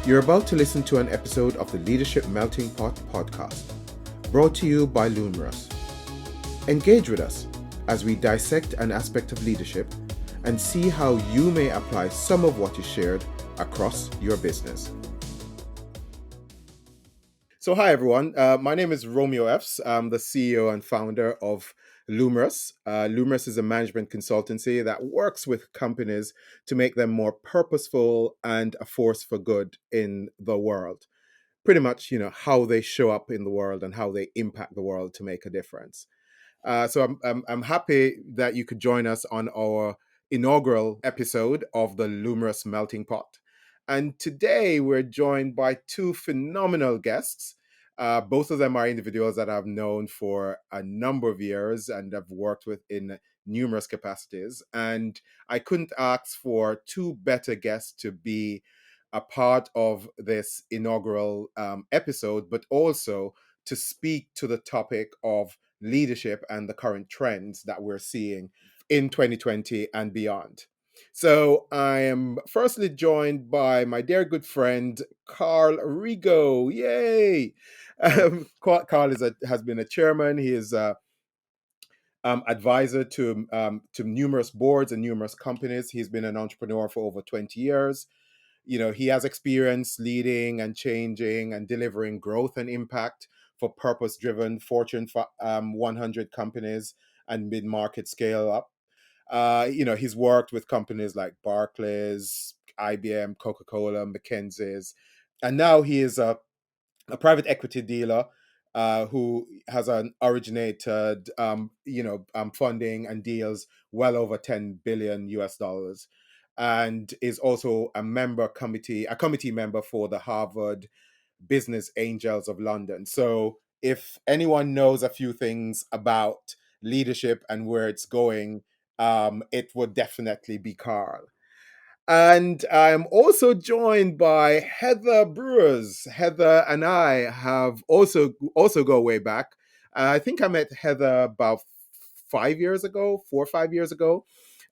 You're about to listen to an episode of the Leadership Melting Pot podcast, brought to you by Lumorus. Engage with us as we dissect an aspect of leadership and see how you may apply some of what is shared across your business. So hi everyone, my name is Romeo Effs. I'm the CEO and founder of Lumorus. Lumorus is a management consultancy that works with companies to make them more purposeful and a force for good in the world. Pretty much, how they show up in the world and how they impact the world to make a difference. So I'm happy that you could join us on our inaugural episode of the Lumorus Melting Pot. And today we're joined by two phenomenal guests. Both of them are individuals that I've known for a number of years and have worked with in numerous capacities. And I couldn't ask for two better guests to be a part of this inaugural episode, but also to speak to the topic of leadership and the current trends that we're seeing in 2020 and beyond. So I am firstly joined by my dear good friend, Karl Rego. Yay! Karl has been a chairman. He is a advisor to numerous boards and numerous companies. He's been an entrepreneur for over 20 years. He has experience leading and changing and delivering growth and impact for purpose-driven Fortune 100 companies and mid-market scale up. He's worked with companies like Barclays, IBM, Coca-Cola, McKinsey's, and now he is a private equity dealer who has originated, funding and deals well over 10 billion US dollars, and is also a committee member for the Harvard Business Angels of London. So if anyone knows a few things about leadership and where it's going, it would definitely be Karl. And I'm also joined by Heather Brewers. Heather and I have also go way back. I think I met Heather about 5 years ago, 4 or 5 years ago.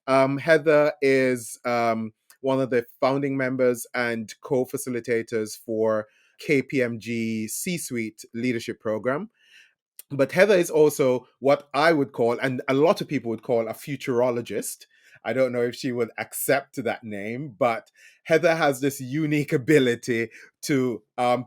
Heather is one of the founding members and co-facilitators for KPMG C-Suite Leadership Program. But Heather is also what I would call, and a lot of people would call, a futurologist. I don't know if she would accept that name, but Heather has this unique ability to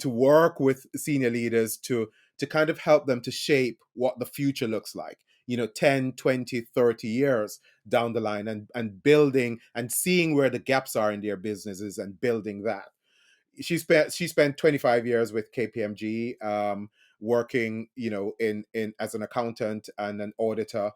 work with senior leaders to kind of help them to shape what the future looks like, 10, 20, 30 years down the line, and building and seeing where the gaps are in their businesses and building that. She spent 25 years with KPMG, working, in as an accountant and an auditor,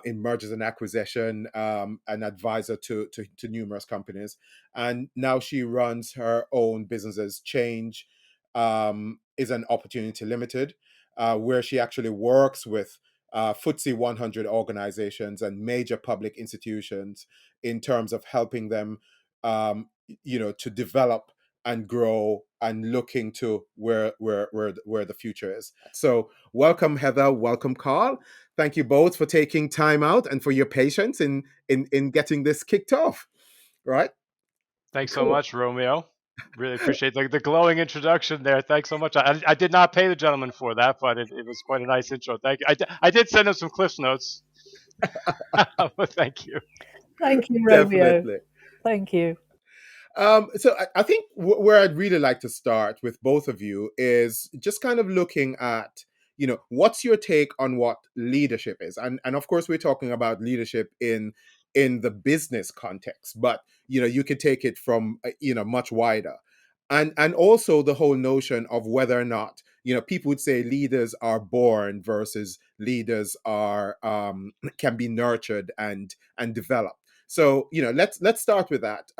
in mergers and acquisition, an advisor to numerous companies, and now she runs her own businesses. Change is an Opportunity Limited, where she actually works with FTSE 100 organizations and major public institutions in terms of helping them, to develop and grow and looking to where the future is. So welcome Heather, welcome Karl. Thank you both for taking time out and for your patience in getting this kicked off. Right? Thanks so Cool. much, Romeo. Really appreciate the glowing introduction there. Thanks so much. I did not pay the gentleman for that, but it was quite a nice intro. Thank you. I did send him some Cliff Notes. But thank you. Thank you, Romeo. Definitely. Thank you. So I think where I'd really like to start with both of you is just kind of looking at, what's your take on what leadership is? And of course, we're talking about leadership in the business context, but, you could take it from, much wider. And also the whole notion of whether or not, people would say leaders are born versus leaders are can be nurtured and developed. So let's start with that.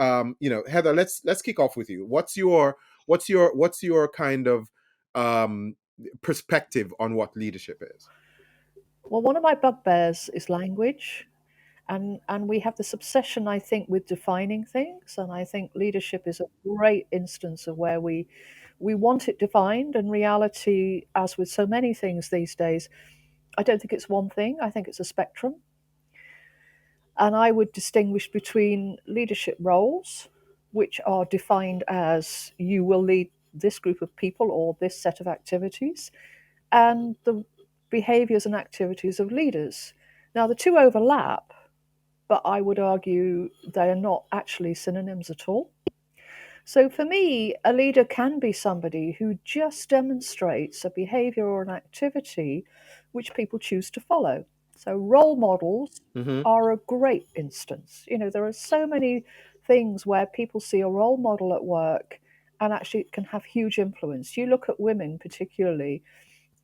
Heather, let's kick off with you. What's your kind of perspective on what leadership is? Well, one of my bugbears is language. And we have this obsession, I think, with defining things. And I think leadership is a great instance of where we want it defined. And reality, as with so many things these days, I don't think it's one thing. I think it's a spectrum. And I would distinguish between leadership roles which are defined as you will lead this group of people or this set of activities, and the behaviors and activities of leaders. Now, the two overlap, but I would argue they are not actually synonyms at all. So, for me, a leader can be somebody who just demonstrates a behavior or an activity which people choose to follow. So, role models Mm-hmm. are a great instance. There are so many things where people see a role model at work and actually it can have huge influence. You look at women, particularly,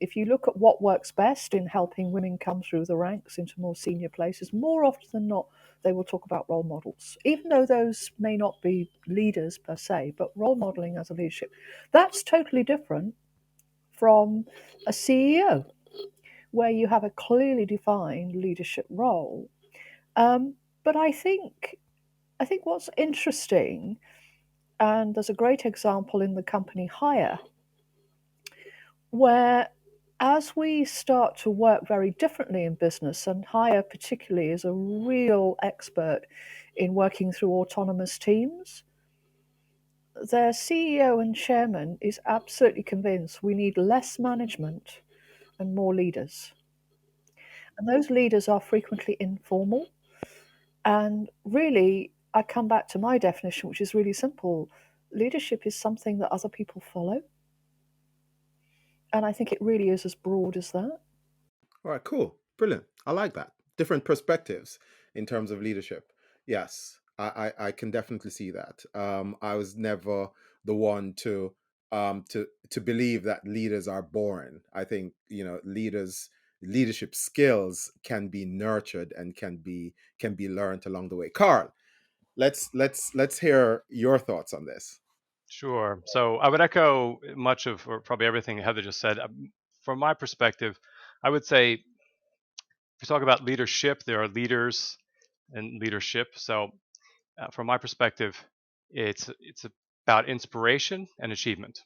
if you look at what works best in helping women come through the ranks into more senior places, more often than not, they will talk about role models, even though those may not be leaders per se, but role modeling as a leadership. That's totally different from a CEO, where you have a clearly defined leadership role. Um, but I think what's interesting, and there's a great example in the company Hire, where as we start to work very differently in business, and Hire particularly is a real expert in working through autonomous teams, their CEO and chairman is absolutely convinced we need less management and more leaders. And those leaders are frequently informal. And really, I come back to my definition, which is really simple. Leadership is something that other people follow. And I think it really is as broad as that. All right, cool. Brilliant. I like that. Different perspectives in terms of leadership. Yes, I can definitely see that. I was never the one to believe that leaders are born. I think, leadership skills can be nurtured and can be learned along the way. Carl, let's hear your thoughts on this. Sure. So I would echo much of, or probably everything Heather just said. From my perspective, I would say if you talk about leadership, there are leaders and leadership. So from my perspective, it's about inspiration and achievement.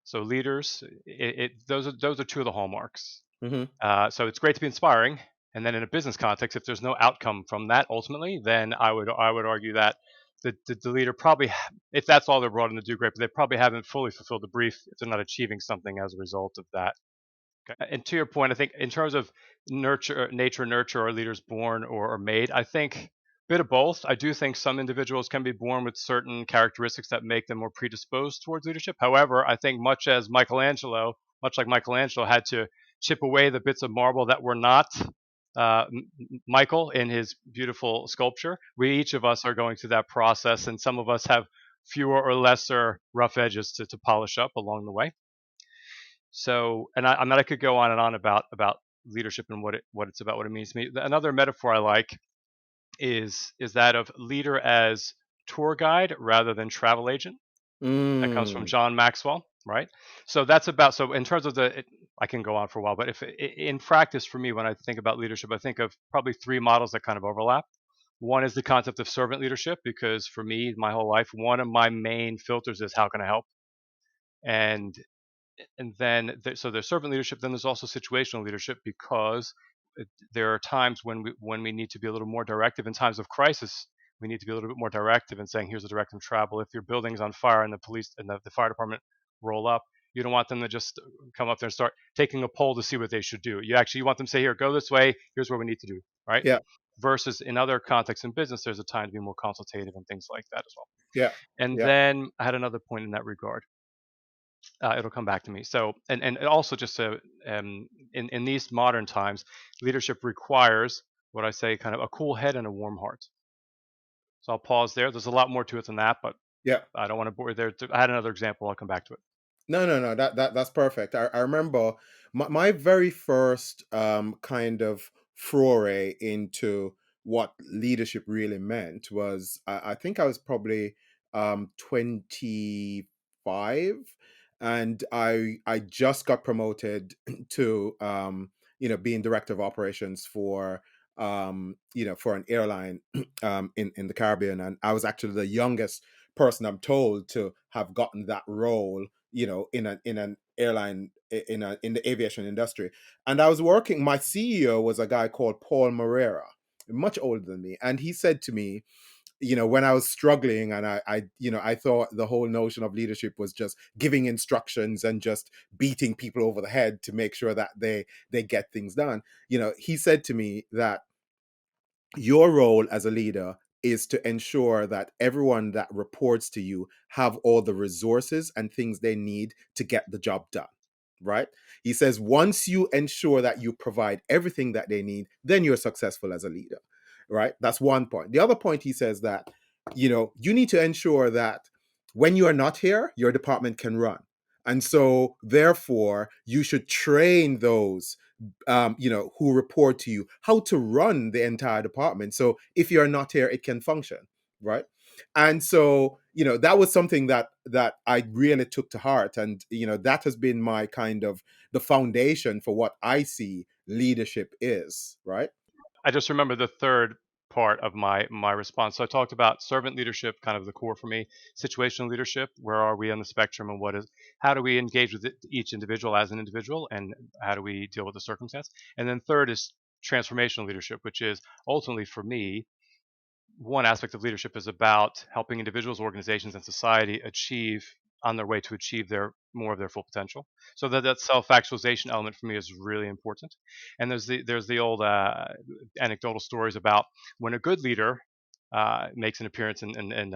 So leaders, those are two of the hallmarks. Mm-hmm. So it's great to be inspiring, and then in a business context, if there's no outcome from that ultimately, then I would argue that the leader probably, if that's all they're brought in to do, great, but they probably haven't fully fulfilled the brief if they're not achieving something as a result of that. Okay. And to your point, I think in terms of nature, nurture, or leaders born or made, I think a bit of both. I do think some individuals can be born with certain characteristics that make them more predisposed towards leadership. However, I think much like Michelangelo had to chip away the bits of marble that were not uh, Michael in his beautiful sculpture. We each of us are going through that process, and some of us have fewer or lesser rough edges to polish up along the way. So, and I mean, I could go on and on about leadership and what it's about, what it means to me. Another metaphor I like is that of leader as tour guide rather than travel agent. That comes from Mm. John Maxwell, right? So that's about, so in terms of I can go on for a while, but if in practice for me, when I think about leadership, I think of probably three models that kind of overlap. One is the concept of servant leadership, because for me, my whole life, one of my main filters is how can I help, and then so there's servant leadership. Then there's also situational leadership, because there are times when we need to be a little more directive. In times of crisis, we need to be a little bit more directive in saying, here's a directive of travel. If your building's on fire and the police and the fire department roll up, you don't want them to just come up there and start taking a poll to see what they should do. You want them to say, here, go this way, here's what we need to do, right? Yeah. Versus in other contexts in business, there's a time to be more consultative and things like that as well. Yeah. And Yeah. then I had another point in that regard. It'll come back to me. So, and also just in these modern times, leadership requires what I say, kind of a cool head and a warm heart. So I'll pause there. There's a lot more to it than that, but Yeah. I don't want to bore you there. I had another example. I'll come back to it. No, no, no. That's perfect. I remember my very first kind of foray into what leadership really meant was I think I was probably 25, and I just got promoted to being director of operations for for an airline in the Caribbean, and I was actually the youngest person, I'm told, to have gotten that role, in an airline, in the aviation industry. And I was working, my CEO was a guy called Paul Moreira, much older than me, and he said to me, when I was struggling, and I thought the whole notion of leadership was just giving instructions and just beating people over the head to make sure that they get things done. He said to me that your role as a leader is to ensure that everyone that reports to you have all the resources and things they need to get the job done, right? He says once you ensure that you provide everything that they need, then you're successful as a leader, right? That's one point. The other point, he says that you need to ensure that when you are not here, your department can run. And so therefore you should train those who report to you how to run the entire department. So if you're not here, it can function, right? And so, that was something that I really took to heart. And, that has been my kind of the foundation for what I see leadership is, right? I just remember the third part of my response. So I talked about servant leadership, kind of the core for me. Situational leadership, where are we on the spectrum, and how do we engage with each individual as an individual, and how do we deal with the circumstance? And then third is transformational leadership, which is ultimately for me one aspect of leadership is about helping individuals, organizations, and society achieve on their way to achieve more of their full potential. So that self-actualization element for me is really important. And there's the old anecdotal stories about when a good leader makes an appearance and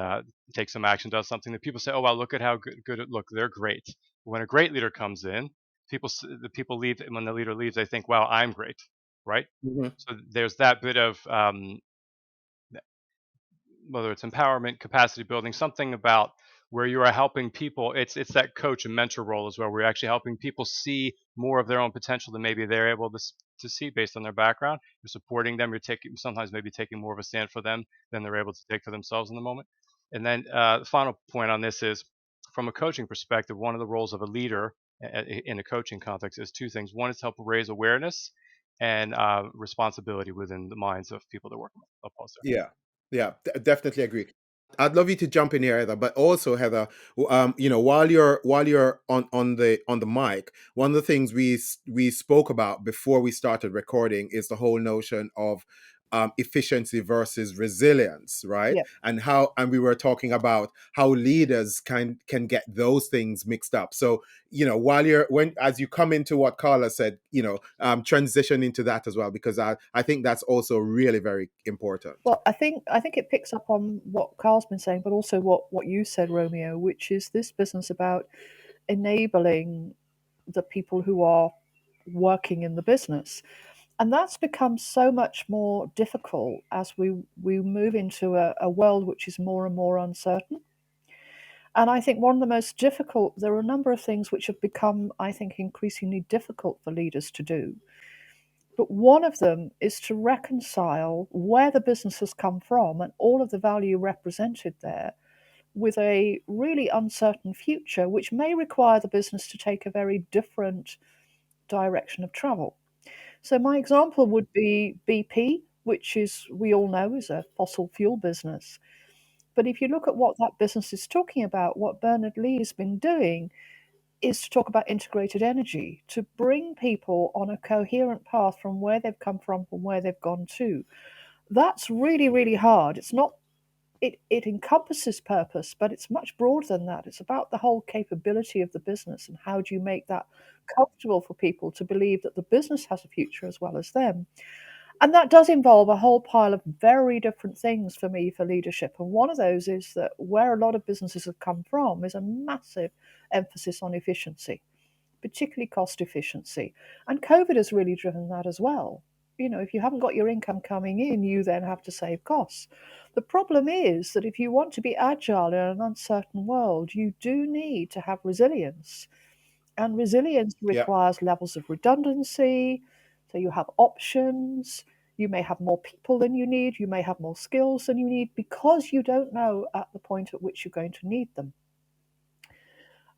takes some action, does something that people say, "Oh wow, look at how good it look. They're great." When a great leader comes in, the people leave, and when the leader leaves, they think, "Wow, I'm great," right? Mm-hmm. So there's that bit of whether it's empowerment, capacity building, something about where you are helping people. It's that coach and mentor role as well, where you're actually helping people see more of their own potential than maybe they're able to see based on their background. You're supporting them. You're taking sometimes maybe taking more of a stand for them than they're able to take for themselves in the moment. And then the final point on this is, from a coaching perspective, one of the roles of a leader in a coaching context is two things. One is to help raise awareness and responsibility within the minds of people they're working with. I'll pause there. Yeah, yeah, definitely agree. I'd love you to jump in here, Heather, but also Heather, while you're on the mic, one of the things we spoke about before we started recording is the whole notion of efficiency versus resilience, right? Yeah. And we were talking about how leaders can get those things mixed up. So, as you come into what Carla said, transition into that as well, because I think that's also really very important. Well, I think it picks up on what Carl's been saying, but also what you said, Romeo, which is this business about enabling the people who are working in the business. And that's become so much more difficult as we move into a world which is more and more uncertain. And I think one of the most difficult, there are a number of things which have become, I think, increasingly difficult for leaders to do. But one of them is to reconcile where the business has come from and all of the value represented there with a really uncertain future, which may require the business to take a very different direction of travel. So, my example would be BP, which is, we all know, is a fossil fuel business. But if you look at what that business is talking about, what Bernard Lee has been doing is to talk about integrated energy, to bring people on a coherent path from where they've come from where they've gone to. That's really, really hard. It's not, it encompasses purpose, but it's much broader than that. It's about the whole capability of the business and how do you make that comfortable for people to believe that the business has a future as well as them. And that does involve a whole pile of very different things for me for leadership. And one of those is that where a lot of businesses have come from is a massive emphasis on efficiency, particularly cost efficiency. And COVID has really driven that as well. If you haven't got your income coming in, you then have to save costs. The problem is that if you want to be agile in an uncertain world, you do need to have resilience. And resilience Yeah. requires levels of redundancy. So you have options. You may have more people than you need. You may have more skills than you need because you don't know at the point at which you're going to need them.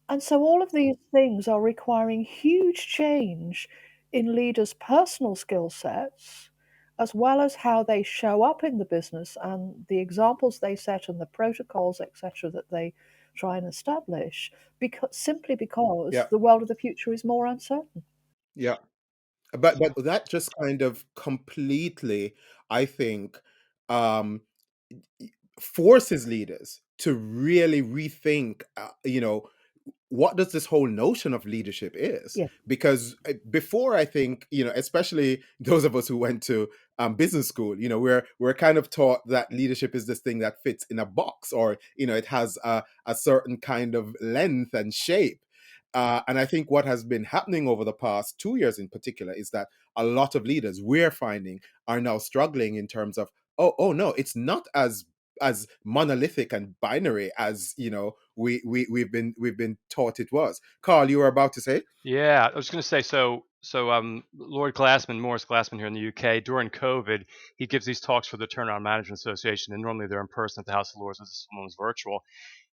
And so all of these things are requiring huge change in leaders' personal skill sets, as well as how they show up in the business and the examples they set and the protocols, etc., that they try and establish, simply because Yeah. the world of the future is more uncertain. Yeah. But that just kind of completely, I think, um forces leaders to really rethink, what does this whole notion of leadership is. Yeah. Because before, I think, especially those of us who went to business school, we're kind of taught that leadership is this thing that fits in a box, or it has a certain kind of length and shape. And I think what has been happening over the past 2 years in particular is that a lot of leaders, we're finding, are now struggling in terms of, oh no, it's not as monolithic and binary as we've been taught it was. Carl, you were about to say? Yeah, I was going to say Lord Glassman, Morris Glassman here in the UK, during COVID, he gives these talks for the Turnaround Management Association, and normally they're in person at the House of Lords. This one was virtual.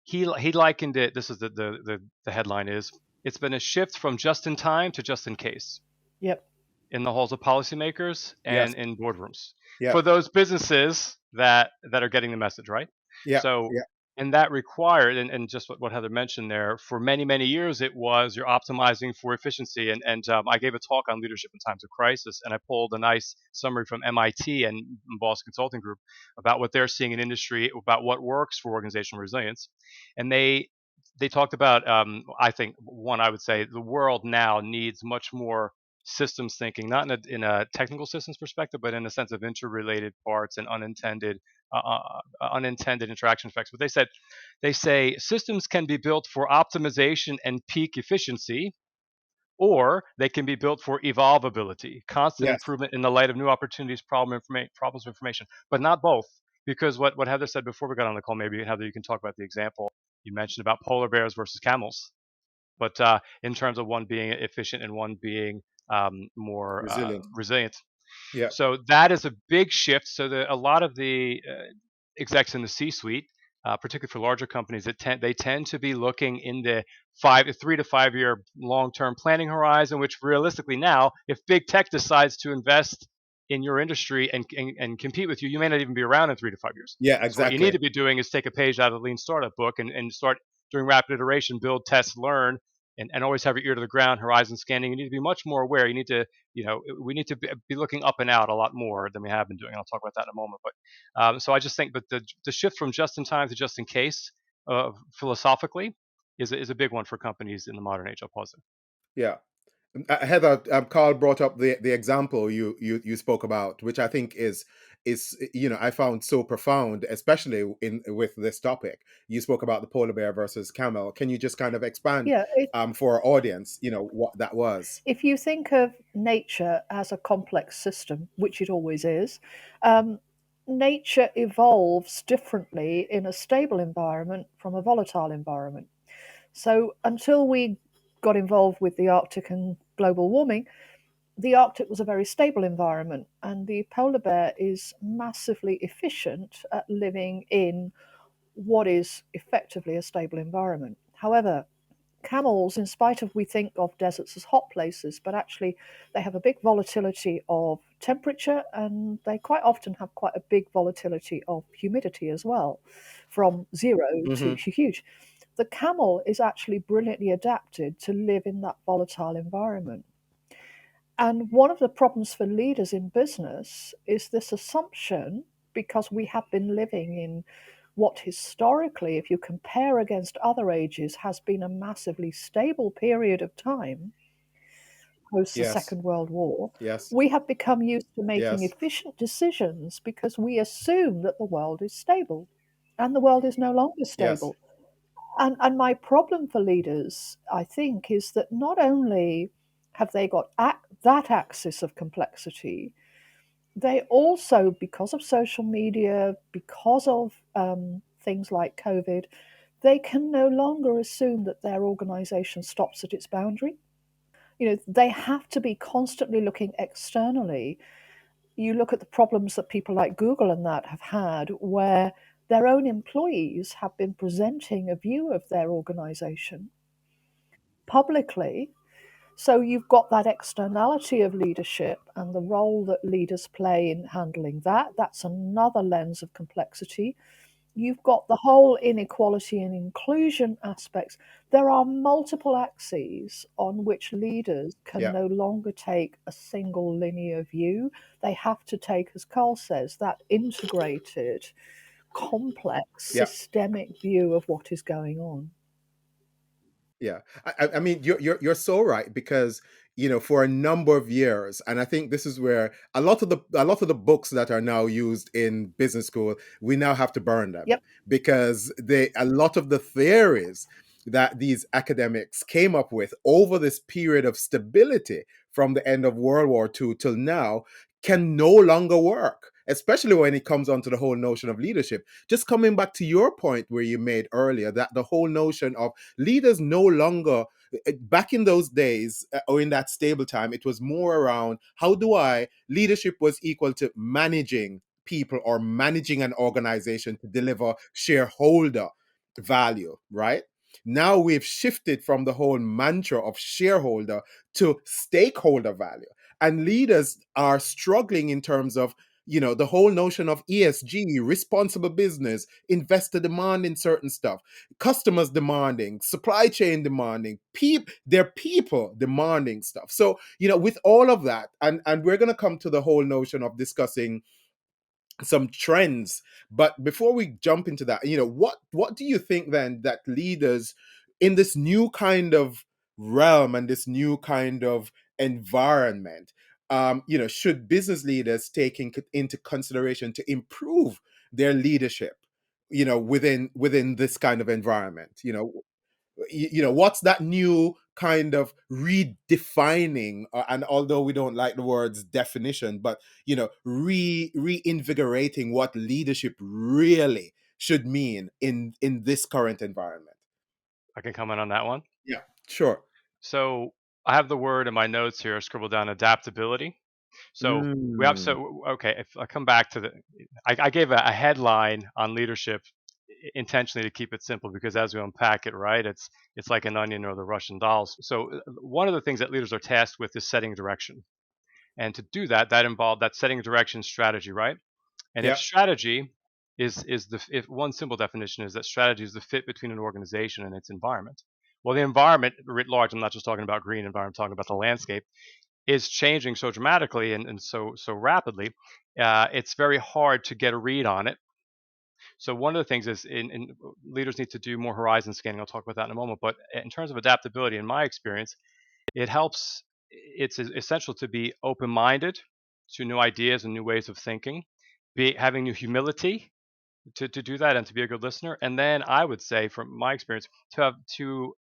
He likened it. This is the headline is, it's been a shift from just in time to just in case Yep. in the halls of policymakers Yes. and in boardrooms Yeah. for those businesses that are getting the message right. Yeah. So, Yeah. and that required, and just what Heather mentioned there, for many years it was you're optimizing for efficiency. And I gave a talk on leadership in times of crisis, and I pulled a nice summary from MIT and Boston Consulting Group about what they're seeing in industry, about what works for organizational resilience. And they talked about, I think, one, I would say the world now needs much more systems thinking, not in a technical systems perspective, but in a sense of interrelated parts and unintended interaction effects. But they say systems can be built for optimization and peak efficiency, or they can be built for evolvability, constant Yes. improvement in the light of new opportunities, problems of information, but not both. Because what Heather said before we got on the call, maybe Heather, you can talk about the example you mentioned about polar bears versus camels. But in terms of one being efficient and one being more Resilient. resilient. Yeah. So that is a big shift. So a lot of the execs in the C-suite, particularly for larger companies, they tend to be looking in the 3 to 5 year long-term planning horizon. Which realistically now, if big tech decides to invest in your industry and compete with you, you may not even be around in 3 to 5 years. Yeah, So what you need exactly. to be doing is take a page out of the Lean Startup book and start doing rapid iteration, build, test, learn, and always have your ear to the ground, horizon scanning. You need to be much more aware. You need to, we need to be looking up and out a lot more than we have been doing. I'll talk about that in a moment. But so I just think that the shift from just in time to just in case, philosophically, is a big one for companies in the modern age. I'll pause there. Yeah. Heather, Carl brought up the example you spoke about, which I think is I found so profound, especially in with this topic. You spoke about the polar bear versus camel. Can you just kind of expand Yeah. for our audience, what that was? If you think of nature as a complex system, which it always is, um, nature evolves differently in a stable environment from a volatile environment. So until we got involved with the Arctic and global warming, the Arctic was a very stable environment, and the polar bear is massively efficient at living in what is effectively a stable environment. However, camels, in spite of we think of deserts as hot places, but actually they have a big volatility of temperature, and they quite often have quite a big volatility of humidity as well, from zero to Hmm. huge. The camel is actually brilliantly adapted to live in that volatile environment. And one of the problems for leaders in business is this assumption, because we have been living in what historically, if you compare against other ages, has been a massively stable period of time post the Yes. Second World War, Yes. we have become used to making Yes. efficient decisions because we assume that the world is stable. And the world is no longer Yes. stable. And my problem for leaders, I think, is that not only have they got that axis of complexity, they also, because of social media, because of things like COVID, they can no longer assume that their organization stops at its boundary. They have to be constantly looking externally. You look at the problems that people like Google and that have had, where their own employees have been presenting a view of their organization publicly. So you've got that externality of leadership and the role that leaders play in handling that. That's another lens of complexity. You've got the whole inequality and inclusion aspects. There are multiple axes on which leaders can Yeah. no longer take a single linear view. They have to take, as Carl says, that integrated complex, Yeah. systemic view of what is going on. Yeah, I mean, you're so right, because for a number of years, and I think this is where a lot of the books that are now used in business school, we now have to burn them, Yep. because a lot of the theories that these academics came up with over this period of stability from the end of World War II till now can no longer work, especially when it comes onto the whole notion of leadership. Just coming back to your point where you made earlier, that the whole notion of leaders no longer, back in those days, or in that stable time, it was more around how do I leadership was equal to managing people or managing an organization to deliver shareholder value, right? Now we've shifted from the whole mantra of shareholder to stakeholder value, and leaders are struggling in terms of the whole notion of ESG, responsible business, investor demand in certain stuff, customers demanding, supply chain demanding, their people demanding stuff. So, with all of that, and we're going to come to the whole notion of discussing some trends. But before we jump into that, what do you think then that leaders in this new kind of realm and this new kind of environment, should business leaders take into consideration to improve their leadership, within this kind of environment? What's that new kind of redefining, and although we don't like the words definition, but reinvigorating what leadership really should mean in this current environment? I can comment on that one. Yeah, sure. So I have the word in my notes here, scribbled down, adaptability. So we have, Mm, so okay, if I come back to I gave a headline on leadership intentionally to keep it simple, because as we unpack it, right, it's like an onion or the Russian dolls. So one of the things that leaders are tasked with is setting direction, and to do that, that setting direction strategy, right? And if yeah, strategy is the if one simple definition is that strategy is the fit between an organization and its environment. Well, the environment writ large, I'm not just talking about green environment, I'm talking about the landscape, is changing so dramatically and so rapidly. It's very hard to get a read on it. So one of the things is leaders need to do more horizon scanning. I'll talk about that in a moment. But in terms of adaptability, in my experience, it helps. It's essential to be open-minded to new ideas and new ways of thinking, be having new humility to do that, and to be a good listener. And then I would say, from my experience, to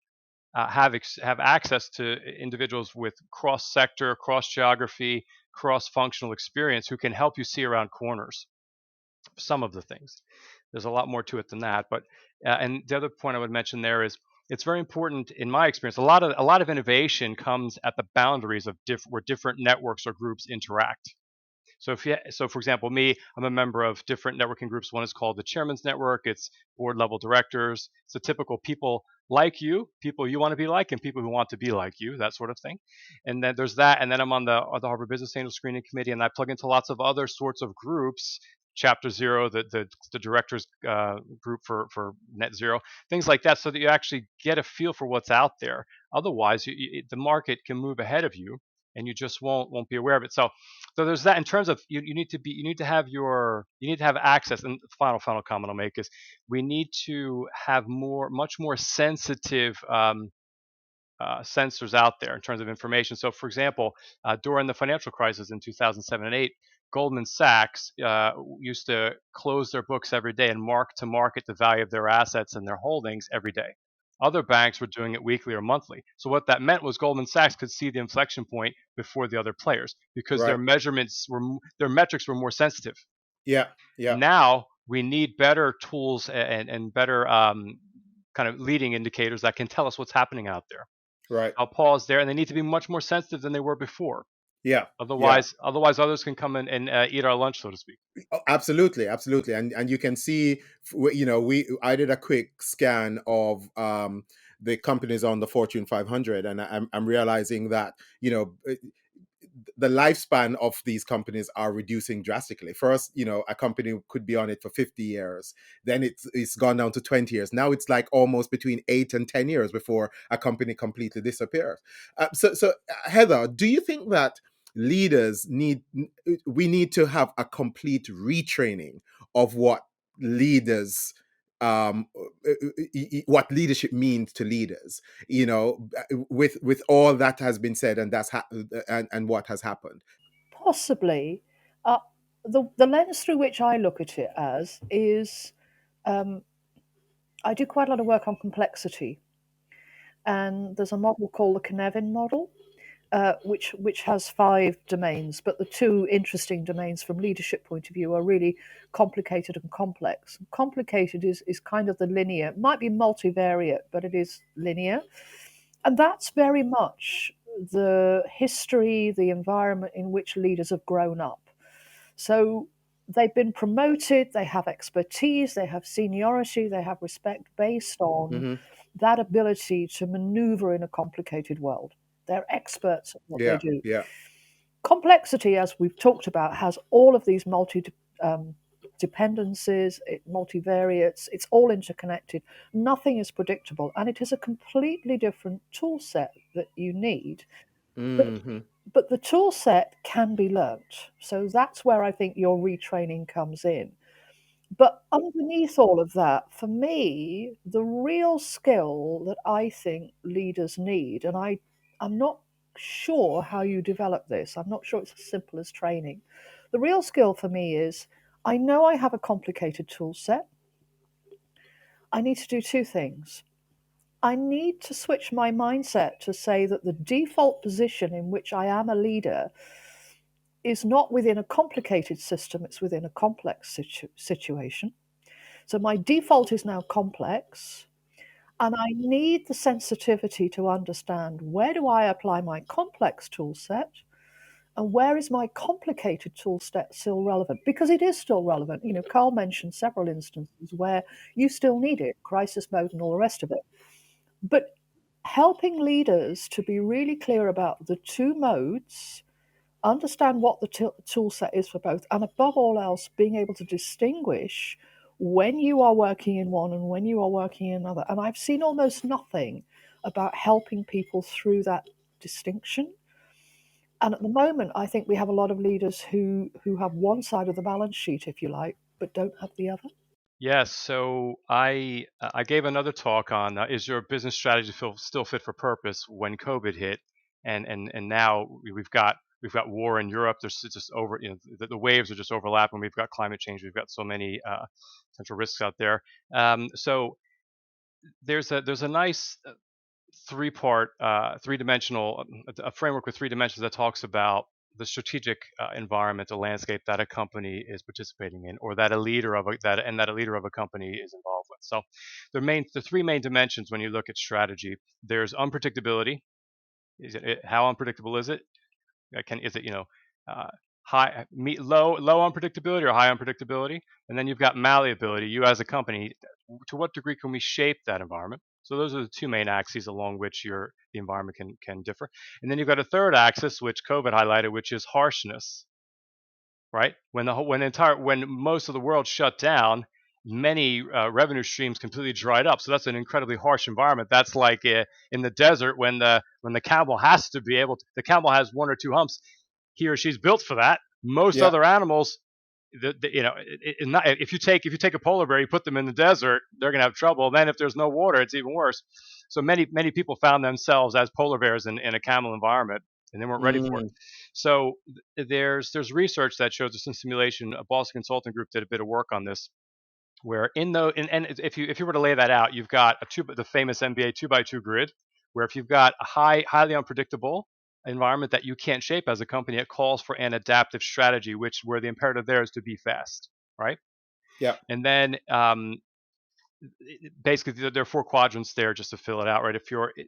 have access to individuals with cross sector, cross geography, cross functional experience who can help you see around corners. Some of the things. There's a lot more to it than that. But and the other point I would mention there is it's very important in my experience. A lot of innovation comes at the boundaries of where different networks or groups interact. So for example, me, I'm a member of different networking groups. One is called the Chairman's Network. It's board level directors. It's the typical people like you, people you want to be like, and people who want to be like you, that sort of thing. And then there's that. And then I'm on the Harvard Business Angel Screening Committee, and I plug into lots of other sorts of groups. Chapter Zero, the directors group for Net Zero, things like that, so that you actually get a feel for what's out there. Otherwise, the market can move ahead of you, and you just won't be aware of it. So there's that. In terms of you need to have access. And the final comment I'll make is we need to have much more sensitive sensors out there in terms of information. So, for example, during the financial crisis in 2007 and 8, Goldman Sachs used to close their books every day and mark to market the value of their assets and their holdings every day. Other banks were doing it weekly or monthly. So what that meant was Goldman Sachs could see the inflection point before the other players, because right. their metrics were more sensitive. Yeah, yeah, Now we need better tools and better kind of leading indicators that can tell us what's happening out there. right. I'll pause there, and they need to be much more sensitive than they were before. Yeah, yeah. Otherwise, others can come in and eat our lunch, so to speak. Oh, absolutely, absolutely, and you can see, we I did a quick scan of the companies on the Fortune 500, and I'm realizing that the lifespan of these companies are reducing drastically. First, a company could be on it for 50 years, then it's gone down to 20 years. Now it's like almost between 8 and 10 years before a company completely disappears. So Heather, do you think that leaders we need to have a complete retraining of what leaders, what leadership means to leaders, with all that has been said, and and what has happened. Possibly. Uh, the lens through which I look at it as is, um, I do quite a lot of work on complexity, and there's a model called the Cynefin model, which has 5 domains, but the two interesting domains from leadership point of view are really complicated and complex. Complicated is kind of the linear, it might be multivariate, but it is linear, and that's very much the history, the environment in which leaders have grown up. So they've been promoted, they have expertise, they have seniority, they have respect based on Hmm. that ability to maneuver in a complicated world. They're experts at what they Yeah, do. yeah. Complexity, as we've talked about, has all of these um, dependencies, multivariates, it's all interconnected. Nothing is predictable, and it is a completely different tool set that you need. But Hmm. but the tool set can be learnt. So that's where I think your retraining comes in. But underneath all of that, for me, the real skill that I think leaders need, and I'm not sure how you develop this, I'm not sure it's as simple as training. The real skill for me is I know I have a complicated tool set. I need to do 2 things. I need to switch my mindset to say that the default position in which I am a leader is not within a complicated system, it's within a complex situation. So my default is now complex, and I need the sensitivity to understand where do I apply my complex tool set and where is my complicated tool set still relevant? Because it is still relevant. You know, Carl mentioned several instances where you still need it, crisis mode and all the rest of it. But helping leaders to be really clear about the 2 modes, understand what the tool set is for both, and above all else, being able to distinguish when you are working in one and when you are working in another. And I've seen almost nothing about helping people through that distinction. And at the moment, I think we have a lot of leaders who have one side of the balance sheet, if you like, but don't have the other. Yes, so I gave another talk on is your business strategy still fit for purpose when COVID hit, and now we've got war in Europe. There's it's just over, the waves are just overlapping. We've got climate change. We've got so many potential risks out there. So there's a nice three-dimensional a framework with 3 dimensions that talks about the strategic environmental landscape that a company is participating in, or that a leader of a leader of a company is involved with. So, the 3 main dimensions when you look at strategy, there's unpredictability. How unpredictable is it? Is it uh, low unpredictability or high unpredictability? And then you've got malleability. You as a company, to what degree can we shape that environment? So those are the 2 main axes along which the environment can differ. And then you've got a third axis, which COVID highlighted, which is harshness. Right? When most of the world shut down, many revenue streams completely dried up. So that's an incredibly harsh environment. That's like in the desert when the camel has to be able to. The camel has 1 or 2 humps. He or she's built for that. Most Yeah. other animals, if you take a polar bear, you put them in the desert, they're going to have trouble. Then if there's no water, it's even worse. So many people found themselves as polar bears in a camel environment, and they weren't ready for it. Mm. So there's research that shows this in simulation. A Boston Consulting Group did a bit of work on this, where and if you were to lay that out, you've got the famous NBA 2x2 grid, where if you've got a highly unpredictable environment that you can't shape as a company, it calls for an adaptive strategy, where the imperative there is to be fast, right? Yeah. And then basically there are 4 quadrants there just to fill it out, right?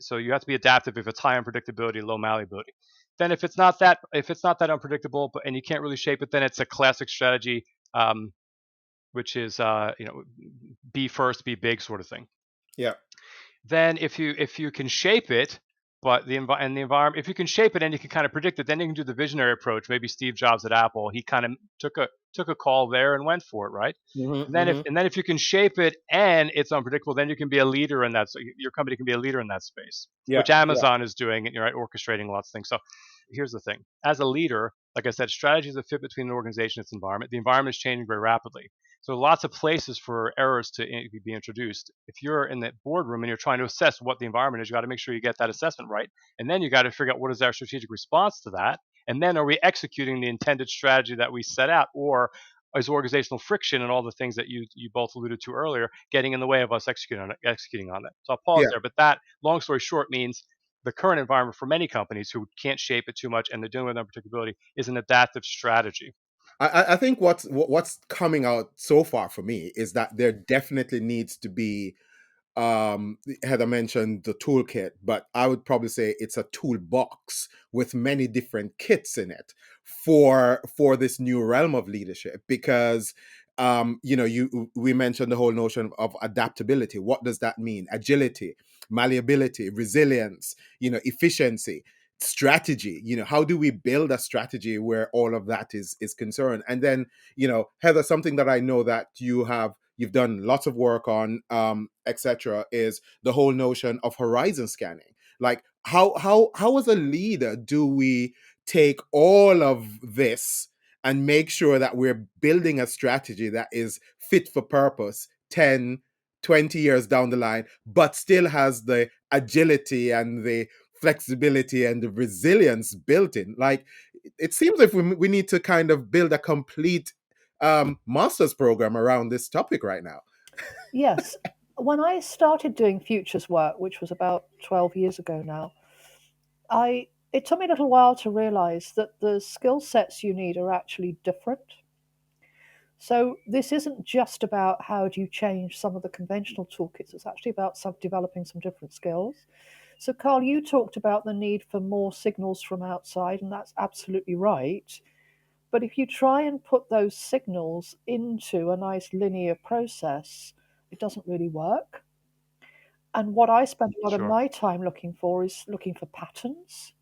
So you have to be adaptive if it's high unpredictability, low malleability. Then if it's not that unpredictable, and you can't really shape it, then it's a classic strategy, which is be first, be big sort of thing. Yeah. Then if you can shape it, but the environment, if you can shape it and you can kind of predict it, then you can do the visionary approach. Maybe Steve Jobs at Apple, he kind of took a call there and went for it, right? Hmm. And then if Hmm. and then if you can shape it and it's unpredictable, then you can be a leader in that. So your company can be a leader in that space, Yeah. which Amazon is doing, right? Orchestrating lots of things. So here's the thing: as a leader, like I said, strategy is a fit between an organization and its environment. The environment is changing very rapidly. So lots of places for errors to be introduced. If you're in the boardroom and you're trying to assess what the environment is, you got to make sure you get that assessment right. And then you got to figure out what is our strategic response to that. And then are we executing the intended strategy that we set out, or is organizational friction and all the things that you both alluded to earlier getting in the way of us executing on it? So I'll pause Yeah. there. But that, long story short, means the current environment for many companies who can't shape it too much and they're dealing with unpredictability is an adaptive strategy. I think what's coming out so far for me is that there definitely needs to be, Heather mentioned the toolkit, but I would probably say it's a toolbox with many different kits in it for this new realm of leadership. Because you we mentioned the whole notion of adaptability. What does that mean? Agility, malleability, resilience, efficiency, strategy. How do we build a strategy where all of that is concerned? And then, Heather, something that I know that you've done lots of work on, etc., is the whole notion of horizon scanning. Like, how as a leader do we take all of this and make sure that we're building a strategy that is fit for purpose 10, 20 years down the line, but still has the agility and the flexibility and the resilience built in? Like, it seems like we need to kind of build a complete master's program around this topic right now. Yes. When I started doing futures work, which was about 12 years ago now, it took me a little while to realize that the skill sets you need are actually different. So this isn't just about how do you change some of the conventional toolkits. It's actually about developing some different skills. So Carl, you talked about the need for more signals from outside, and that's absolutely right. But if you try and put those signals into a nice linear process, it doesn't really work. And what I spend a lot of Sure. my time looking for is looking for patterns.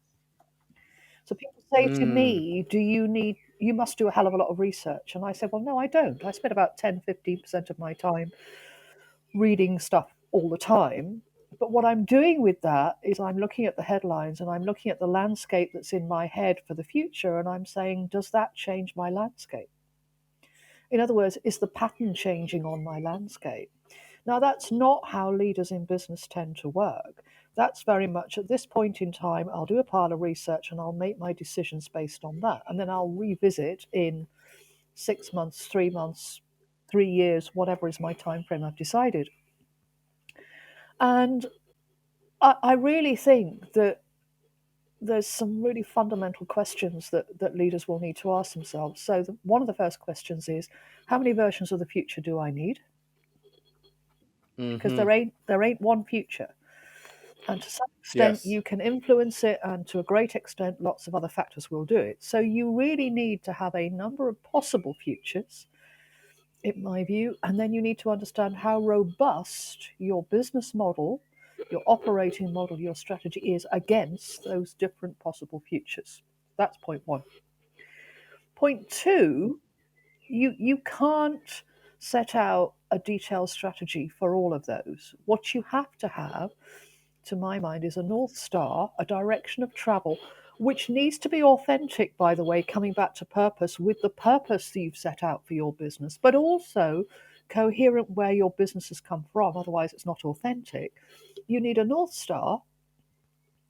So people say to Mm, me, you must do a hell of a lot of research. And I said, well, no, I don't. I spend about 10, 15% of my time reading stuff all the time. But what I'm doing with that is I'm looking at the headlines and I'm looking at the landscape that's in my head for the future. And I'm saying, does that change my landscape? In other words, is the pattern changing on my landscape? Now, that's not how leaders in business tend to work. That's very much at this point in time, I'll do a pile of research and I'll make my decisions based on that. And then I'll revisit in 6 months, 3 months, 3 years, whatever is my time frame I've decided. And I really think that there's some really fundamental questions that leaders will need to ask themselves. So, one of the first questions is, how many versions of the future do I need? Because mm-hmm. there ain't one future. And to some extent, Yes. you can influence it, and to a great extent, lots of other factors will do it. So, you really need to have a number of possible futures, in my view, and then you need to understand how robust your business model, your operating model, your strategy is against those different possible futures. That's point one. Point two, you can't set out a detailed strategy for all of those. What you have to have, to my mind, is a North Star, a direction of travel, which needs to be authentic, by the way, coming back to purpose, with the purpose that you've set out for your business, but also coherent where your business has come from. Otherwise, it's not authentic. You need a North Star,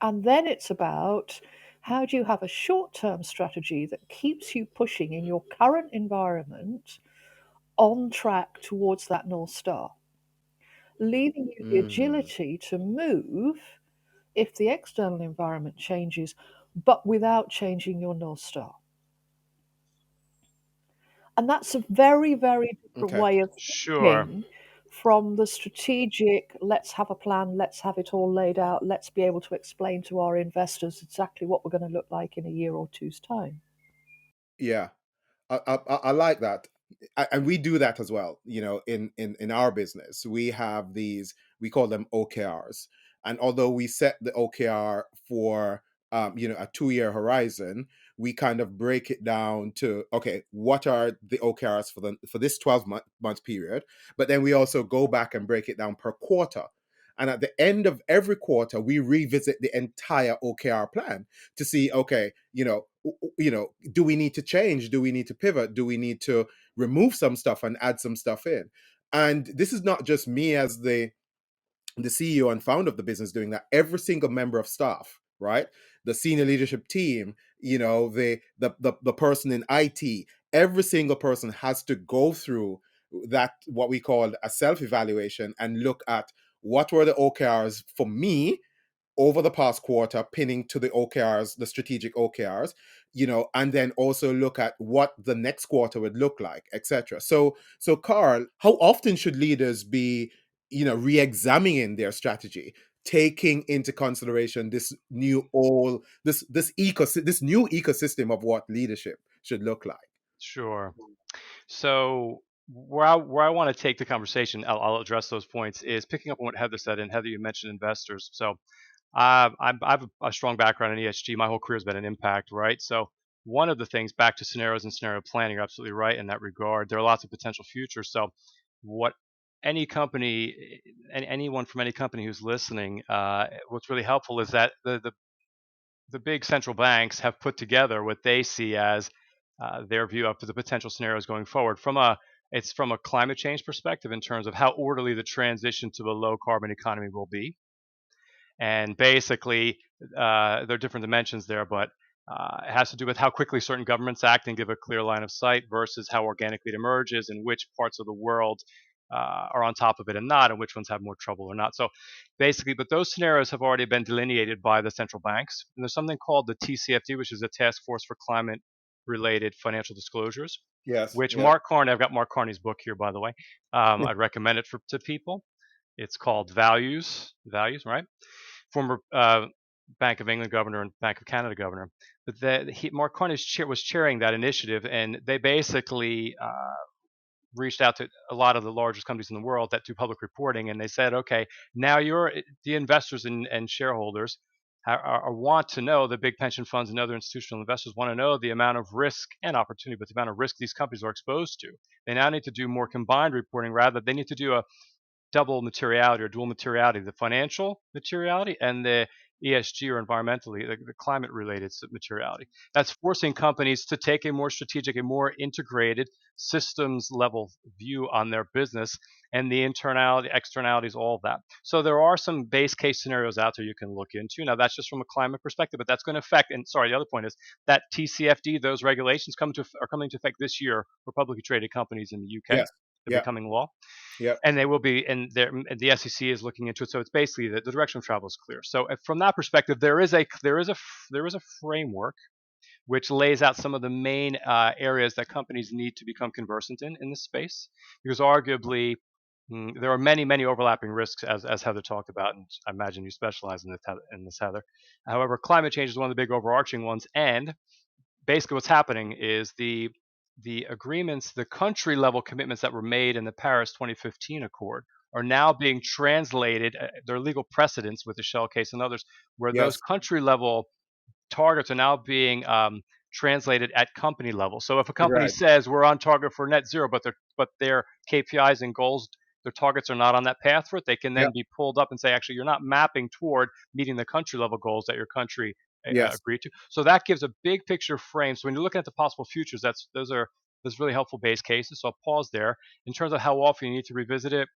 and then it's about how do you have a short term strategy that keeps you pushing in your current environment on track towards that North Star, leaving you the Mm, agility to move if the external environment changes, but without changing your North Star. And that's a very, very different okay. way of Sure. thinking from the strategic, let's have a plan, let's have it all laid out, let's be able to explain to our investors exactly what we're going to look like in a year or two's time. Yeah. I like that. And we do that as well. In our business, we have these, we call them OKRs. And although we set the OKR for a 2 year horizon, we kind of break it down to, okay, what are the OKRs for this 12 month period? But then we also go back and break it down per quarter. And at the end of every quarter, we revisit the entire OKR plan to see, okay, do we need to change? Do we need to pivot? Do we need to remove some stuff and add some stuff in? And this is not just me as the CEO and founder of the business doing that. Every single member of staff, right? The senior leadership team, the person in IT, every single person has to go through that, what we call a self-evaluation, and look at what were the OKRs for me over the past quarter, pinning to the OKRs, the strategic OKRs, and then also look at what the next quarter would look like, etc. So Karl, how often should leaders be, re-examining their strategy, taking into consideration this this new ecosystem of what leadership should look like? Sure. So where I want to take the conversation, I'll address those points, is picking up on what Heather said. And Heather, you mentioned investors. So I have a strong background in ESG. My whole career has been an impact, right? So one of the things, back to scenarios and scenario planning, you're absolutely right in that regard. There are lots of potential futures. So what any company, anyone from any company who's listening, what's really helpful is that the big central banks have put together what they see as their view of the potential scenarios going forward. It's from a climate change perspective in terms of how orderly the transition to a low carbon economy will be. And basically, there are different dimensions there, but it has to do with how quickly certain governments act and give a clear line of sight versus how organically it emerges and which parts of the world are on top of it and not, and which ones have more trouble or not. So basically, but those scenarios have already been delineated by the central banks. And there's something called the TCFD, which is a Task Force for Climate Related Financial Disclosures, Yes. which Yeah. I've got Mark Carney's book here, by the way. I'd recommend it to people. It's called Values, right? Former Bank of England governor and Bank of Canada governor. But Mark Carney was chairing that initiative, and they basically reached out to a lot of the largest companies in the world that do public reporting, and they said, okay, now the investors and shareholders want to know, the big pension funds and other institutional investors want to know the amount of risk and opportunity, but the amount of risk these companies are exposed to. They now need to do more combined reporting, rather they need to do a double materiality or dual materiality, the financial materiality and the ESG or environmentally, the climate related materiality. That's forcing companies to take a more strategic, a more integrated systems level view on their business and the internality, externalities, all of that. So there are some base case scenarios out there you can look into. Now that's just from a climate perspective, but that's going to affect, and sorry, the other point is that TCFD, those regulations are coming into effect this year for publicly traded companies in the UK. Yes. They're Yeah. becoming law. Yeah. And they will be, and the SEC is looking into it. So it's basically the direction of travel is clear. So from that perspective, there is a framework which lays out some of the main areas that companies need to become conversant in this space, because arguably there are many overlapping risks, as Heather talked about, and I imagine you specialize in this, Heather. However, climate change is one of the big overarching ones, and basically what's happening is the agreements, the country level commitments that were made in the Paris 2015 Accord are now being translated. There are legal precedents with the Shell case and others where those Yes. country level targets are now being translated at company level. So if a company Right. says we're on target for net zero, but their KPIs and goals, their targets are not on that path for it, they can Yeah. then be pulled up and say, actually, you're not mapping toward meeting the country level goals that your country Yes. agreed to. So that gives a big picture frame. So when you're looking at the possible futures, those really helpful base cases. So I'll pause there. In terms of how often you need to revisit it,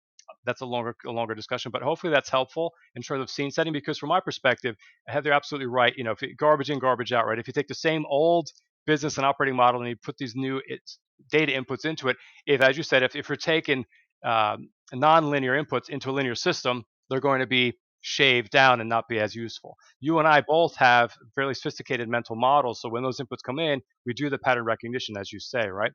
that's a longer discussion, but hopefully that's helpful in terms of scene setting, because from my perspective, Heather, absolutely right. If garbage in, garbage out, right? If you take the same old business and operating model and you put these new data inputs into it, as you said, if you're taking non-linear inputs into a linear system, they're going to be shaved down and not be as useful. You and I both have fairly sophisticated mental models, so when those inputs come in, we do the pattern recognition, as you say, right?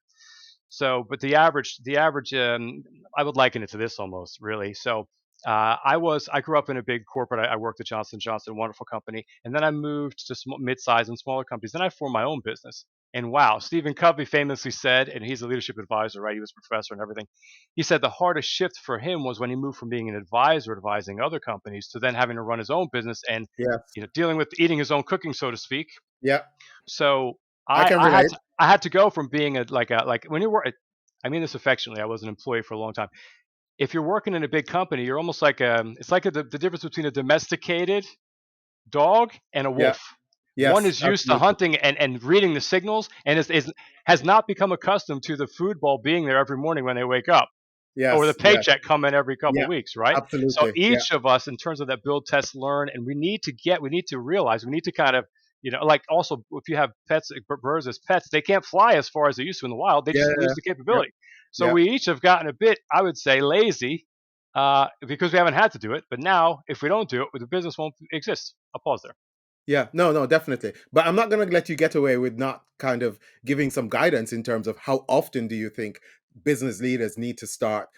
So, but the average, I would liken it to this almost, really. So, I grew up in a big corporate. I worked at Johnson Johnson, wonderful company, and then I moved to mid-sized and smaller companies. Then I formed my own business. And wow, Stephen Covey famously said, and he's a leadership advisor, right? He was a professor and everything. He said the hardest shift for him was when he moved from being an advisor advising other companies to then having to run his own business and Yes. dealing with eating his own cooking, so to speak. Yeah. So I I can I had relate. to I had to go from being like when you were, I mean this affectionately, I was an employee for a long time. if you're working in a big company, you're almost like it's like the difference between a domesticated dog and a Yeah. wolf. One Yes. is used to Absolutely. hunting and reading the signals, and has not become accustomed to the food bowl being there every morning when they wake up, or the Yes. Yes. paycheck coming every couple Yeah. of weeks, right? So Absolutely. Yeah. each of us, in terms of that build, test, learn, and we need to realize, we need to kind of, like also if you have pets, birds as pets, they can't fly as far as they used to in the wild. They Yeah. just Yeah. lose the Yeah. capability. So Yeah. we each have gotten a bit, I would say, lazy because we haven't had to do it. But now, if we don't do it, the business won't exist. I'll pause there. Yeah, no, no, definitely. But I'm not going to let you get away with not kind of giving some guidance in terms of how often do you think business leaders need to start,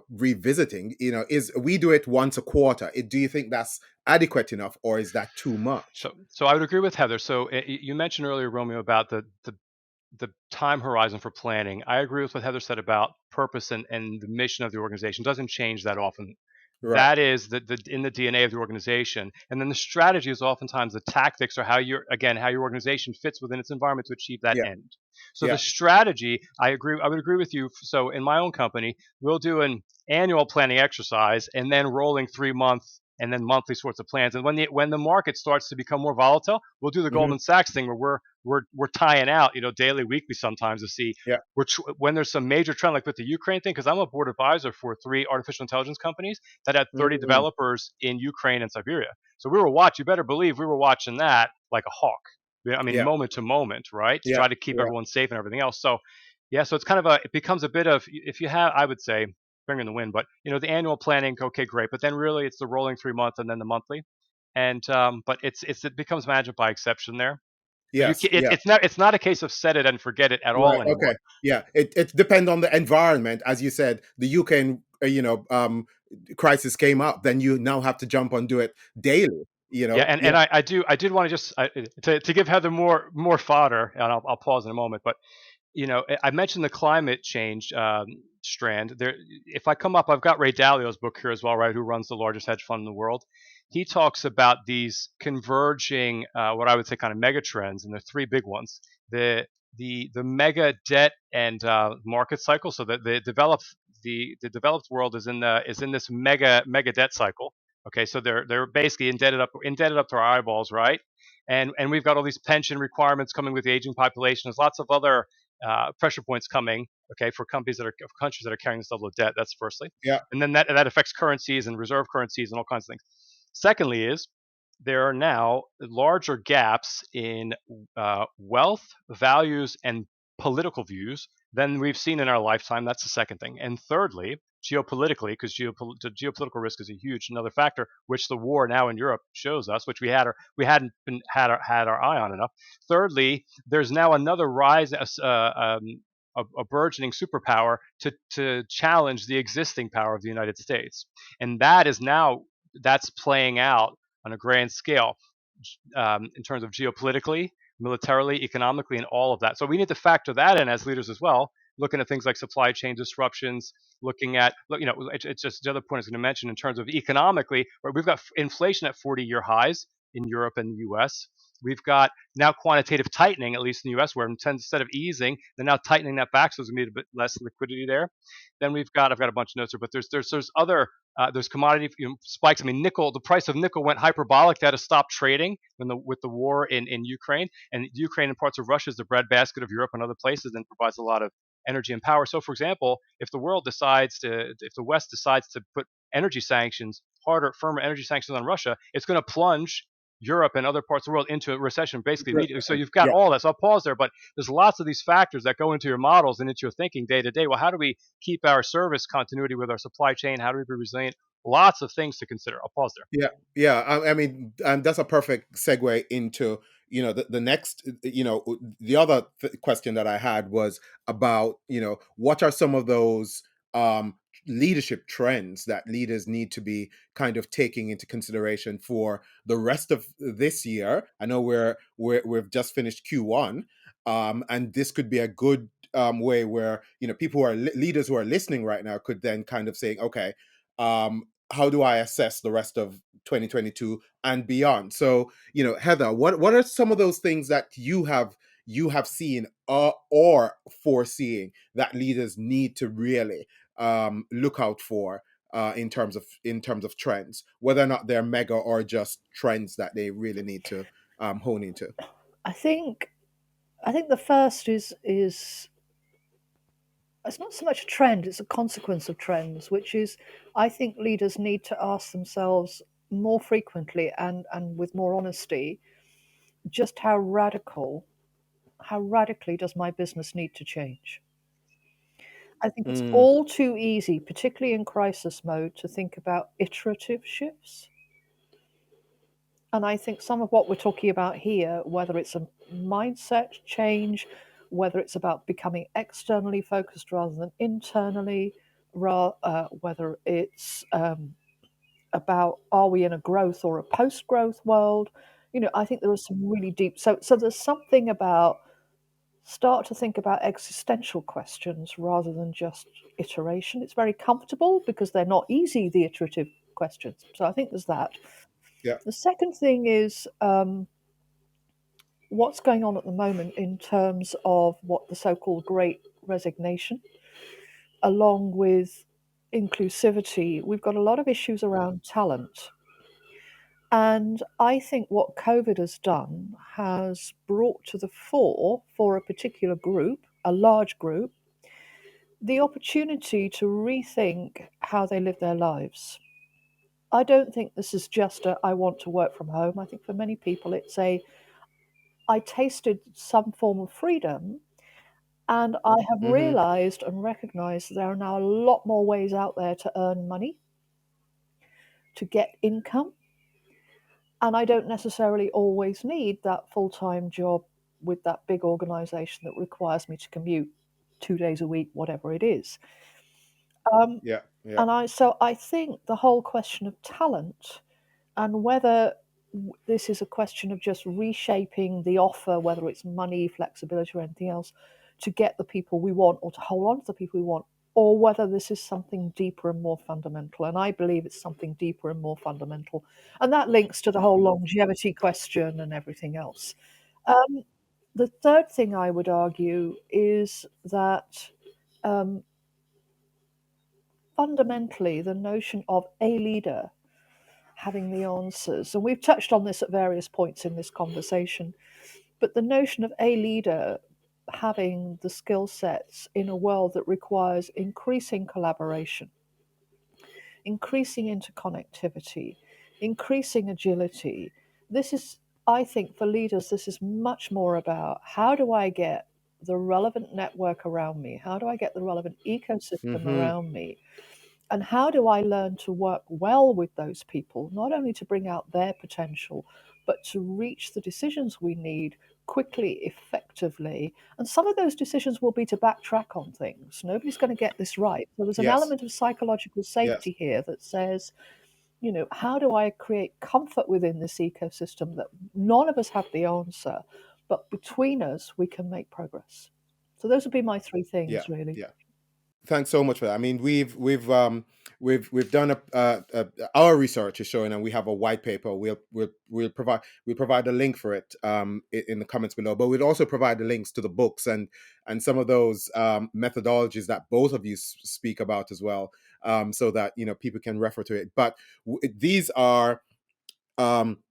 revisiting, is we do it once a quarter. Do you think that's adequate enough or is that too much? So I would agree with Heather. So you mentioned earlier, Romeo, about the time horizon for planning. I agree with what Heather said about purpose and the mission of the organization. It doesn't change that often. Right. That is the in the DNA of the organization. And then the strategy is oftentimes the tactics, or how your organization fits within its environment to achieve that Yeah. end. So the Yeah. strategy, I would agree with you. So in my own company, we'll do an annual planning exercise and then rolling 3 month and then monthly sorts of plans. And when the market starts to become more volatile, we'll do the Hmm. Goldman Sachs thing where we're tying out, daily, weekly sometimes, to see Yeah. when there's some major trend, like with the Ukraine thing, because I'm a board advisor for 3 artificial intelligence companies that had 30 Hmm. developers in Ukraine and Siberia. So we were watching. You better believe we were watching that like a hawk. I mean, Yeah. moment to moment, right, to Yeah. try to keep Yeah. everyone safe and everything else. So yeah, so it becomes a bit of, if you have, I would say, finger in the wind, but the annual planning, okay, great, but then really it's the rolling 3 month and then the monthly, and but it becomes management by exception there. But Yes. Yeah. it's not a case of set it and forget it at Right. all Okay. anymore. Yeah. It depends on the environment. As you said, the Ukraine, crisis came up, then you now have to jump on do it daily. Yeah, and, Yeah. and I did want to just to give Heather more fodder, and I'll pause in a moment. But I mentioned the climate change strand. There, if I come up, I've got Ray Dalio's book here as well, right? Who runs the largest hedge fund in the world? He talks about these converging, what I would say, kind of mega trends, and there are three big ones: the mega debt and market cycle. So that the developed world is in this mega debt cycle. Okay, so they're basically indebted up to our eyeballs, right? And we've got all these pension requirements coming with the aging population. There's lots of other pressure points coming, okay, for countries that are carrying this level of debt. That's firstly, Yeah. and then that affects currencies and reserve currencies and all kinds of things. Secondly, is there are now larger gaps in wealth, values, and political views than we've seen in our lifetime. That's the second thing. And thirdly, geopolitically, because the geopolitical risk is a huge another factor, which the war now in Europe shows us, which we hadn't been had our eye on enough. Thirdly, there's now another rise, a burgeoning superpower to challenge the existing power of the United States, and that's playing out on a grand scale, in terms of geopolitically, militarily, economically, and all of that. So we need to factor that in as leaders as well, looking at things like supply chain disruptions, looking at, it's just the other point I was going to mention in terms of economically, where we've got inflation at 40-year highs in Europe and the US. We've got now quantitative tightening, at least in the US, where instead of easing, they're now tightening that back, so there's going to be a bit less liquidity there. Then I've got a bunch of notes here, but there's other there's commodity spikes. I mean, nickel. The price of nickel went hyperbolic. They had to stop trading with the war in Ukraine, and Ukraine and parts of Russia is the breadbasket of Europe and other places, and provides a lot of energy and power. So, for example, if the West decides to put energy sanctions, firmer energy sanctions on Russia, it's going to plunge Europe and other parts of the world into a recession basically immediately. So you've got Yeah. all that. So I'll pause there, but there's lots of these factors that go into your models and into your thinking day to day. Well, how do we keep our service continuity with our supply chain? How do we be resilient? Lots of things to consider. I'll pause there. Yeah, yeah. I mean, that's a perfect segue into the next. The other question that I had was about what are some of those um, leadership trends that leaders need to be kind of taking into consideration for the rest of this year. I know we've just finished Q1, and this could be a good way where people who are leaders who are listening right now could then kind of say, okay. How do I assess the rest of 2022 and beyond? So, Heather, what are some of those things that you have seen or foreseeing that leaders need to really look out for in terms of trends, whether or not they're mega or just trends that they really need to hone into? I think the first is it's not so much a trend, it's a consequence of trends, which is I think leaders need to ask themselves more frequently and with more honesty just how radically does my business need to change? I think it's Mm, all too easy, particularly in crisis mode, to think about iterative shifts. And I think some of what we're talking about here, whether it's a mindset change, whether it's about becoming externally focused rather than internally, whether it's about are we in a growth or a post growth world, I think there are some really deep. So there's something about start to think about existential questions rather than just iteration. It's very comfortable because they're not easy, the iterative questions. So I think there's that. yeah. The second thing is what's going on at the moment in terms of what the so called great resignation, along with inclusivity. We've got a lot of issues around talent. And I think what COVID has done has brought to the fore for a particular group, a large group, the opportunity to rethink how they live their lives. I don't think this is just a I want to work from home. I think for many people it's a I tasted some form of freedom and I have Mm-hmm. realized and recognized there are now a lot more ways out there to earn money, to get income, and I don't necessarily always need that full-time job with that big organization that requires me to commute 2 days a week, whatever it is. Um, Yeah. Yeah. and I think the whole question of talent and whether this is a question of just reshaping the offer, whether it's money, flexibility, or anything else, to get the people we want or to hold on to the people we want, or whether this is something deeper and more fundamental. And I believe it's something deeper and more fundamental. And that links to the whole longevity question and everything else. Um, the third thing I would argue is that um, fundamentally, the notion of a leader having the answers. And we've touched on this at various points in this conversation. But the notion of a leader having the skill sets in a world that requires increasing collaboration, increasing interconnectivity, increasing agility. This is, I think, for leaders, this is much more about how do I get the relevant network around me? How do I get the relevant ecosystem Mm-hmm. around me? And how do I learn to work well with those people, not only to bring out their potential, but to reach the decisions we need quickly, effectively? And some of those decisions will be to backtrack on things. Nobody's going to get this right. So there's an Yes. element of psychological Yes. safety here that says, how do I create comfort within this ecosystem that none of us have the answer, but between us, we can make progress? So those would be my three Yeah. things, really. Yeah. Thanks so much for that. I mean, we've done our research is showing, and we have a white paper. We'll provide a link for it in the comments below. But we'll also provide the links to the books and some of those methodologies that both of you speak about as well, so that people can refer to it. But these are um,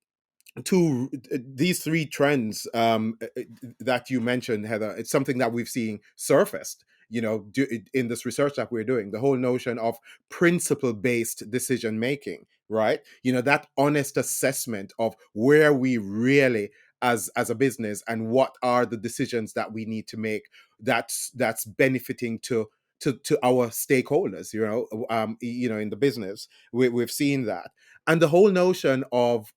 these three trends that you mentioned, Heather. It's something that we've seen surfaced in this research that we're doing, the whole notion of principle based decision making, right? That honest assessment of where we really as a business and what are the decisions that we need to make that's benefiting to our stakeholders, in the business. We've seen that. And the whole notion of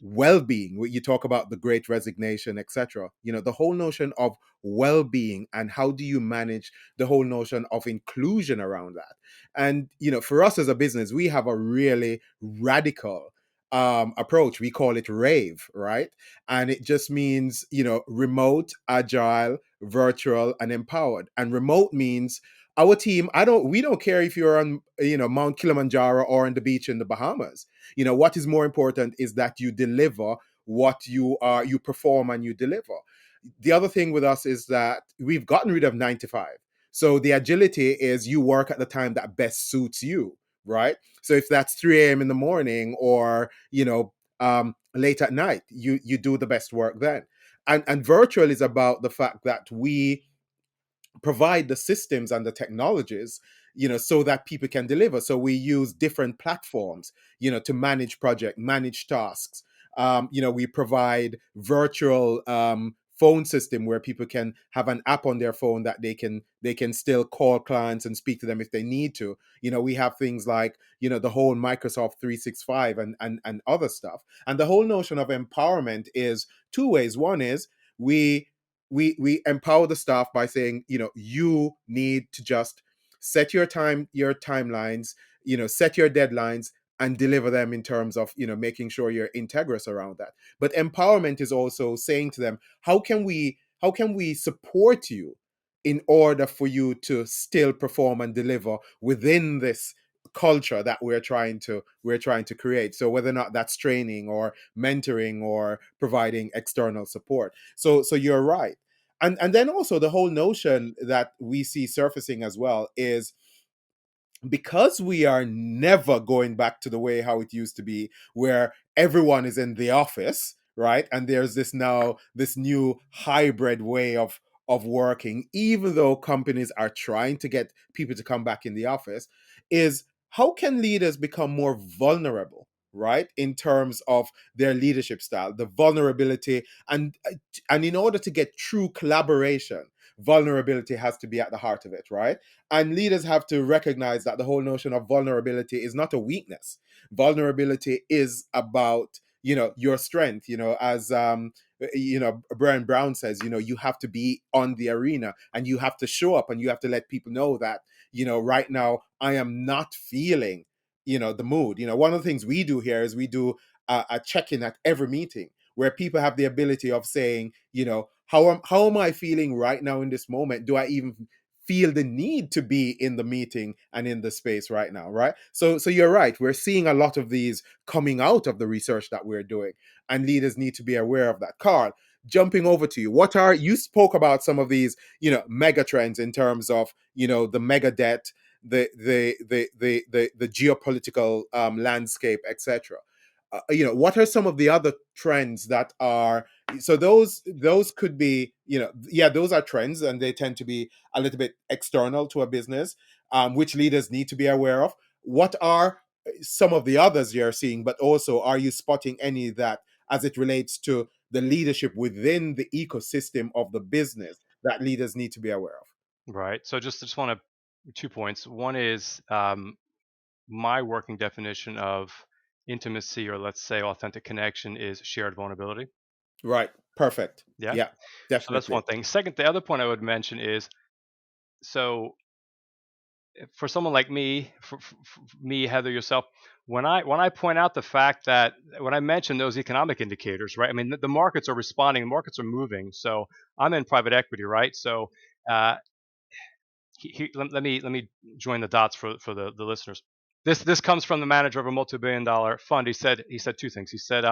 well-being, you talk about the great resignation, etc. The whole notion of well-being, and how do you manage the whole notion of inclusion around that. And for us as a business, we have a really radical approach. We call it rave, right? And it just means remote, agile, virtual, and empowered. And remote means our team, we don't care if you're on Mount Kilimanjaro or on the beach in the Bahamas. What is more important is that you deliver what you perform and you deliver. The other thing with us is that we've gotten rid of 9 to 5. So the agility is you work at the time that best suits you, right? So if that's 3 a.m. in the morning, or late at night, you do the best work then. And virtual is about the fact that we provide the systems and the technologies, so that people can deliver. So we use different platforms, to manage project, manage tasks. We provide virtual phone system where people can have an app on their phone that they can still call clients and speak to them if they need to. We have things like, the whole Microsoft 365 and other stuff. And the whole notion of empowerment is two ways. One is we empower the staff by saying, you need to just set your timelines, set your deadlines, and deliver them in terms of, making sure you're integrous around that. But empowerment is also saying to them, how can we support you in order for you to still perform and deliver within this culture that we're trying to create. So whether or not that's training or mentoring or providing external support. So you're right. And then also the whole notion that we see surfacing as well is, because we are never going back to the way how it used to be, where everyone is in the office, right? And there's this new hybrid way of working, even though companies are trying to get people to come back in the office, is how can leaders become more vulnerable, right? In terms of their leadership style, the vulnerability, and in order to get true collaboration, vulnerability has to be at the heart of it, right? And leaders have to recognize that the whole notion of vulnerability is not a weakness. Vulnerability is about, your strength, as Brian Brown says, you have to be on the arena and you have to show up and you have to let people know that, right now I am not feeling, the mood. One of the things we do here is we do a check-in at every meeting, where people have the ability of saying, how am I feeling right now in this moment? Do I even feel the need to be in the meeting and in the space right now, right? So you're right. We're seeing a lot of these coming out of the research that we're doing, and leaders need to be aware of that. Karl, jumping over to you, you spoke about some of these, mega trends in terms of, the mega debt, the geopolitical landscape, etc. What are some of the other trends that are, so those could be, yeah, those are trends, and they tend to be a little bit external to a business, which leaders need to be aware of. What are some of the others you're seeing, but also are you spotting any that, as it relates to the leadership within the ecosystem of the business, that leaders need to be aware of? Right. So just want to 2 points. One is my working definition of intimacy, or let's say authentic connection, is shared vulnerability. Right. Perfect. Yeah. Yeah, So that's definitely. one thing. Second, the other point I would mention is, so for someone like me, for me, Heather, yourself, when I point out the fact that when I mention those economic indicators, right? I mean, the markets are responding, the markets are moving. So I'm in private equity, right? So uh, let me join the dots for the listeners. This comes from the manager of a multi-billion-dollar fund. He said two things. He said,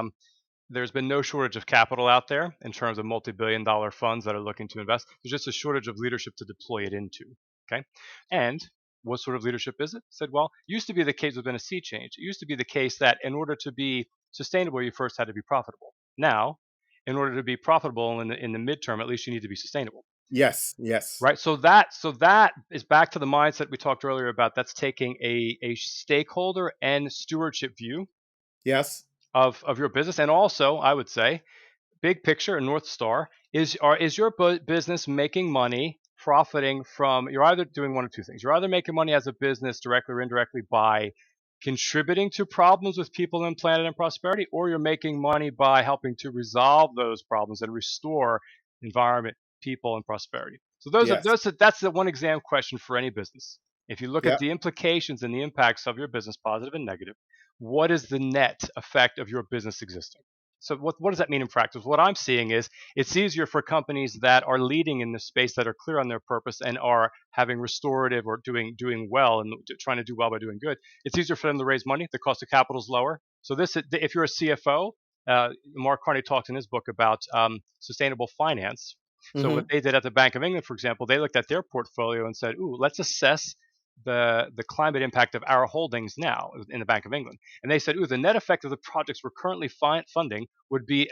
there's been no shortage of capital out there in terms of multi-billion-dollar funds that are looking to invest. There's just a shortage of leadership to deploy it into. Okay, and what sort of leadership is it? He said, well, it used to be the case, there's been a sea change. It used to be the case that in order to be sustainable, you first had to be profitable. Now, in order to be profitable in the midterm, at least you need to be sustainable. Yes, yes. Right. So that is back to the mindset we talked earlier about. That's taking a stakeholder and stewardship view Yes. of your business. And also, I would say, big picture and North Star is your business making money, profiting from, you're either doing one of two things. You're either making money as a business directly or indirectly by contributing to problems with people and planet and prosperity, or you're making money by helping to resolve those problems and restore environment, people, and prosperity. So Yes. that's the one exam question for any business. If you look at Yeah. the implications and the impacts of your business, positive and negative, what is the net effect of your business existing? So what does that mean in practice? What I'm seeing is it's easier for companies that are leading in this space, that are clear on their purpose and are having restorative or doing well and trying to do well by doing good. It's easier for them to raise money. The cost of capital is lower. So if you're a CFO, Mark Carney talked in his book about sustainable finance. So what Mm-hmm. they did at the Bank of England, for example, they looked at their portfolio and said, "Ooh, let's assess the climate impact of our holdings now in the Bank of England." And they said, "Ooh, the net effect of the projects we're currently funding would be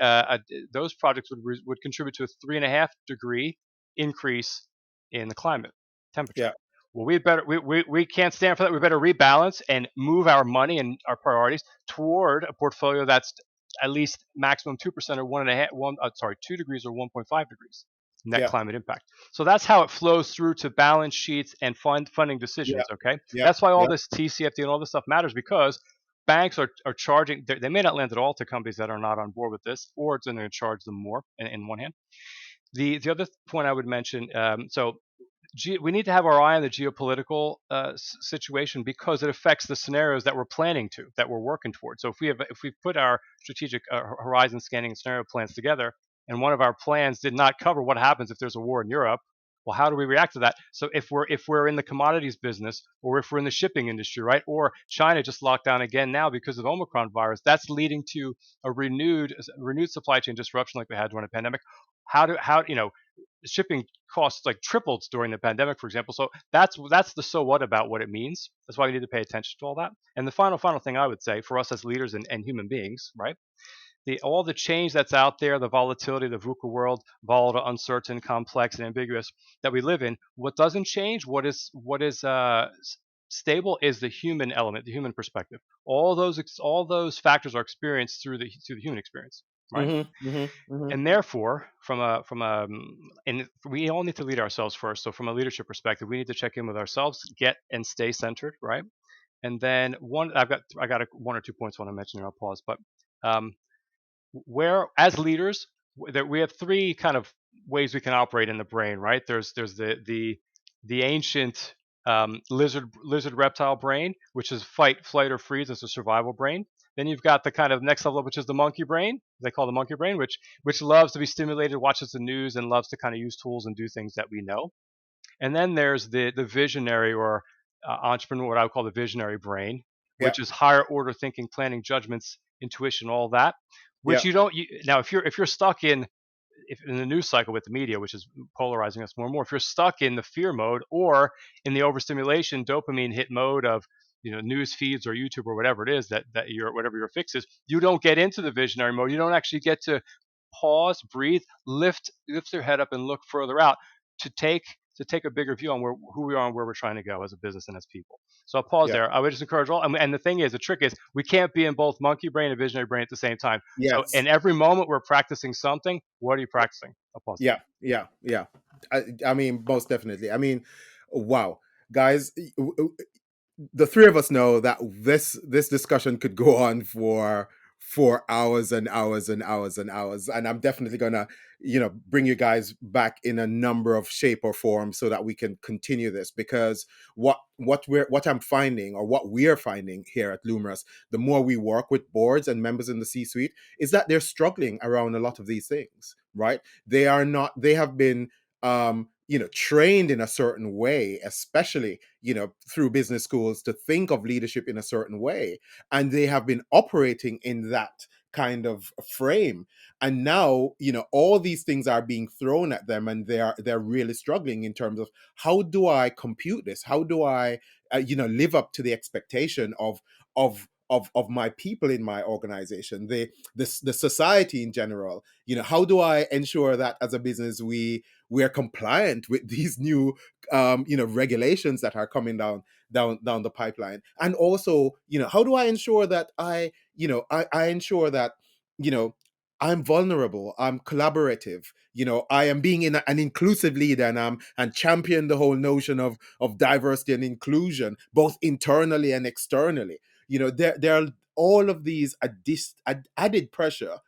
those projects would contribute to a 3.5 degree increase in the climate temperature." Yeah. Well, we can't stand for that. We better rebalance and move our money and our priorities toward a portfolio that's at least maximum 2% or 2 degrees or 1.5 degrees net Yeah. climate impact. So that's how it flows through to balance sheets and funding Yeah. decisions. Okay, Yeah. that's why all Yeah. this TCFD and all this stuff matters, because banks are charging. They may not lend at all to companies that are not on board with this, or it's going to charge them more. In one hand, the other point I would mention. We need to have our eye on the geopolitical situation, because it affects the scenarios that we're planning that we're working towards. So if we put our strategic horizon scanning and scenario plans together, and one of our plans did not cover what happens if there's a war in Europe, well, how do we react to that? So if we're in the commodities business, or if we're in the shipping industry, right, or China just locked down again now because of Omicron virus, that's leading to a renewed supply chain disruption like we had during the pandemic. How shipping costs like tripled during the pandemic, for example. So that's the so what about what it means. That's why we need to pay attention to all that. And the final thing I would say for us as leaders and human beings, right? All the change that's out there, the volatility, the VUCA world, volatile, uncertain, complex, and ambiguous that we live in. What doesn't change, what is stable, is the human element, the human perspective. All those factors are experienced through the human experience, right? Mm-hmm. Mm-hmm. Mm-hmm. And therefore, and we all need to lead ourselves first. So from a leadership perspective, we need to check in with ourselves, get and stay centered, right? And then one or 2 points I want to mention, and I'll pause. But um, where as leaders, that we have three kind of ways we can operate in the brain, right? There's the ancient lizard reptile brain, which is fight, flight, or freeze. It's a survival brain. Then you've got the kind of next level, which is the monkey brain. They call the monkey brain, which loves to be stimulated, watches the news, and loves to kind of use tools and do things that we know. And then there's the visionary, or entrepreneur, what I would call the visionary brain, Yeah. which is higher order thinking, planning, judgments, intuition, all that. Which Yeah. you don't now if you're stuck in the news cycle with the media, which is polarizing us more and more. If you're stuck in the fear mode, or in the overstimulation dopamine hit mode of news feeds or YouTube or whatever it is that whatever your fix is, you don't get into the visionary mode. You don't actually get to pause, breathe, lift your head up and look further out to take a bigger view on who we are and where we're trying to go as a business and as people. So I'll pause Yeah. there. I would just encourage all, and the trick is we can't be in both monkey brain and visionary brain at the same time. So Yes. in every moment we're practicing something. What are you practicing? I'll pause there. Yeah. Yeah. Yeah. I mean, most definitely. I mean, wow, guys, the three of us know that this discussion could go on for hours and hours and hours and hours, and I'm definitely gonna bring you guys back in a number of shape or form so that we can continue this, because what I'm finding, or what we're finding here at Lumorus, the more we work with boards and members in the C-suite, is that they're struggling around a lot of these things, right? They have been trained in a certain way, especially through business schools, to think of leadership in a certain way, and they have been operating in that kind of frame. And now all these things are being thrown at them, and they're really struggling in terms of, how do I compute this? How do I live up to the expectation of my people in my organization, the society in general? How do I ensure that as a business we're compliant with these new regulations that are coming down the pipeline? And also, how do I ensure that I ensure that you know I'm vulnerable, I'm collaborative, I am being an inclusive leader, and champion the whole notion of diversity and inclusion, both internally and externally. There are all of these added pressure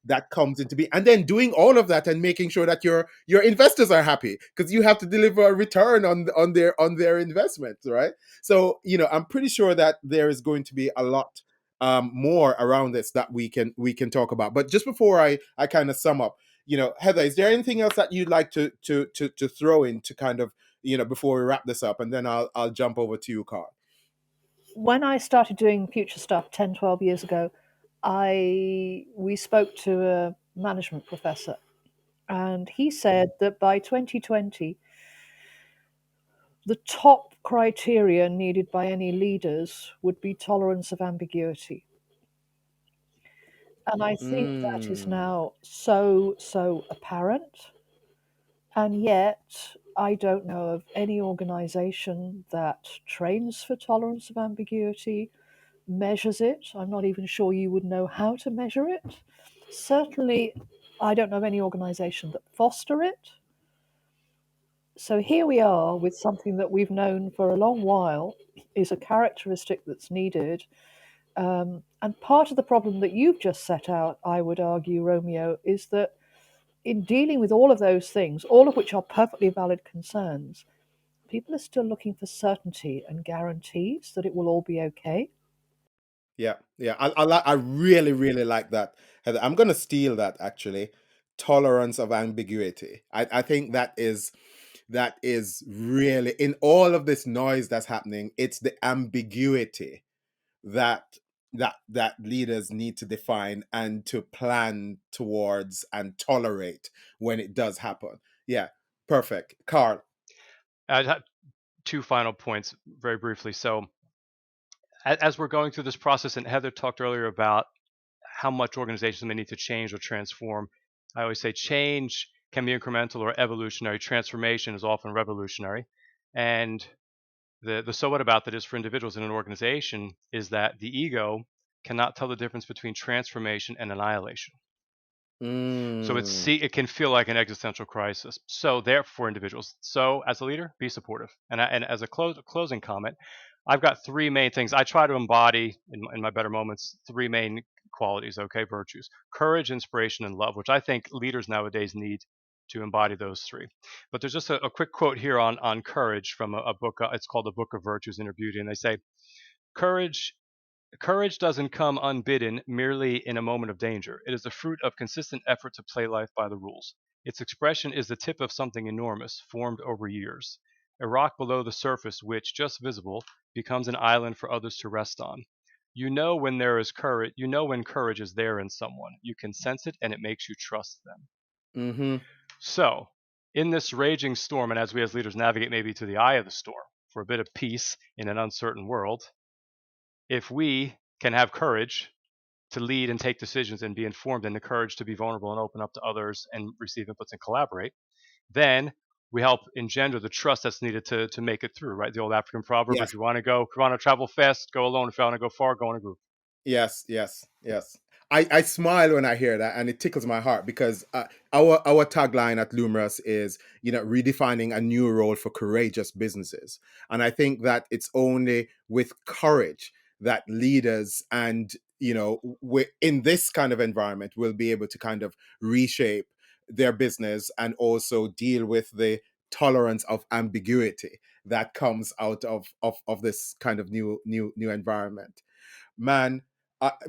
that comes into being, and then doing all of that and making sure that your investors are happy, because you have to deliver a return on their investments, right? So I'm pretty sure that there is going to be a lot more around this that we can talk about. But just before I kind of sum up, Heather, is there anything else that you'd like to throw in, to kind of before we wrap this up, and then I'll jump over to you, Karl. When I started doing future stuff 10, 12 years ago, we spoke to a management professor, And he said that by 2020, the top criteria needed by any leaders would be tolerance of ambiguity. And I think that is Mm. now so apparent. And yet, I don't know of any organization that trains for tolerance of ambiguity, measures it. I'm not even sure you would know how to measure it. Certainly, I don't know of any organization that foster it. So here we are with something that we've known for a long while is a characteristic that's needed. And part of the problem that you've just set out, I would argue, Romeo, is that in dealing with all of those things, all of which are perfectly valid concerns, people are still looking for certainty and guarantees that it will all be okay. Yeah, yeah. I really, really like that, Heather. I'm gonna steal that actually. Tolerance of ambiguity. I think that is really in all of this noise that's happening. It's the ambiguity that that leaders need to define and to plan towards and tolerate when it does happen. Yeah, perfect. Karl. I have two final points very briefly. So, as we're going through this process, and Heather talked earlier about how much organizations may need to change or transform, I always say change can be incremental or evolutionary. Transformation is often revolutionary. And the so what about that is for individuals in an organization is that the ego cannot tell the difference between transformation and annihilation. So Mm. it can feel like an existential crisis. So therefore, individuals. So as a leader, be supportive. And as a closing comment, I've got three main things I try to embody in my better moments. Three main qualities, okay, virtues: courage, inspiration, and love, which I think leaders nowadays need to embody those three. But there's just a quick quote here on courage from a book. It's called The Book of Virtues, Inner Beauty, and they say, "Courage Courage doesn't come unbidden merely in a moment of danger. It is the fruit of consistent effort to play life by the rules. Its expression is the tip of something enormous, formed over years. A rock below the surface which, just visible, becomes an island for others to rest on. You know when there is courage, you know when courage is there in someone. You can sense it and it makes you trust them." Mm-hmm. So, in this raging storm, and as we as leaders navigate maybe to the eye of the storm for a bit of peace in an uncertain world, if we can have courage to lead and take decisions and be informed and the courage to be vulnerable and open up to others and receive inputs and collaborate, then we help engender the trust that's needed to make it through, right? The old African proverb, Yes. if you want to go, if you want to travel fast, go alone. If you want to go far, go in a group. Yes, yes, yes. I smile when I hear that, and it tickles my heart because our tagline at Lumorus is, redefining a new role for courageous businesses, and I think that it's only with courage that leaders and we in this kind of environment will be able to kind of reshape their business and also deal with the tolerance of ambiguity that comes out of this kind of new environment. Man,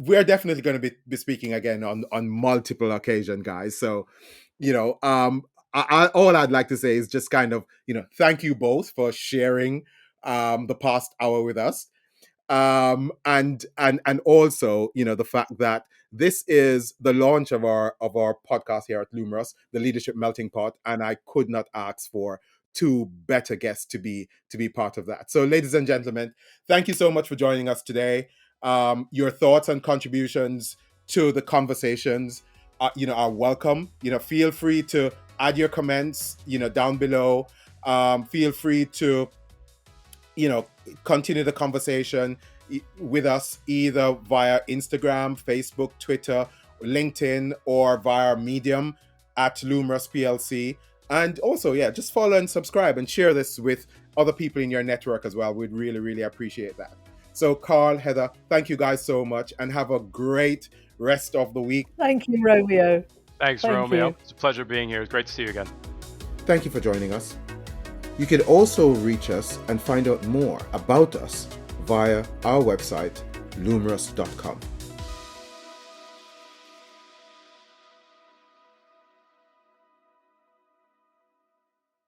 we're definitely going to be speaking again on multiple occasions, guys. So, all I'd like to say is just kind of, thank you both for sharing the past hour with us, and also, the fact that this is the launch of our podcast here at Lumorus, the Leadership Melting Pot, and I could not ask for two better guests to be part of that. So, ladies and gentlemen, thank you so much for joining us today. Your thoughts and contributions to the conversations are welcome. Feel free to add your comments down below. Feel free to continue the conversation with us either via Instagram, Facebook, Twitter, LinkedIn, or via Medium at Lumorus PLC. And also, just follow and subscribe and share this with other people in your network as well. We'd really, really appreciate that. So, Karl, Heather, thank you guys so much and have a great rest of the week. Thank you, Romeo. Thanks, Thank Romeo. you. It's a pleasure being here. It's great to see you again. Thank you for joining us. You can also reach us and find out more about us via our website, lumorus.com.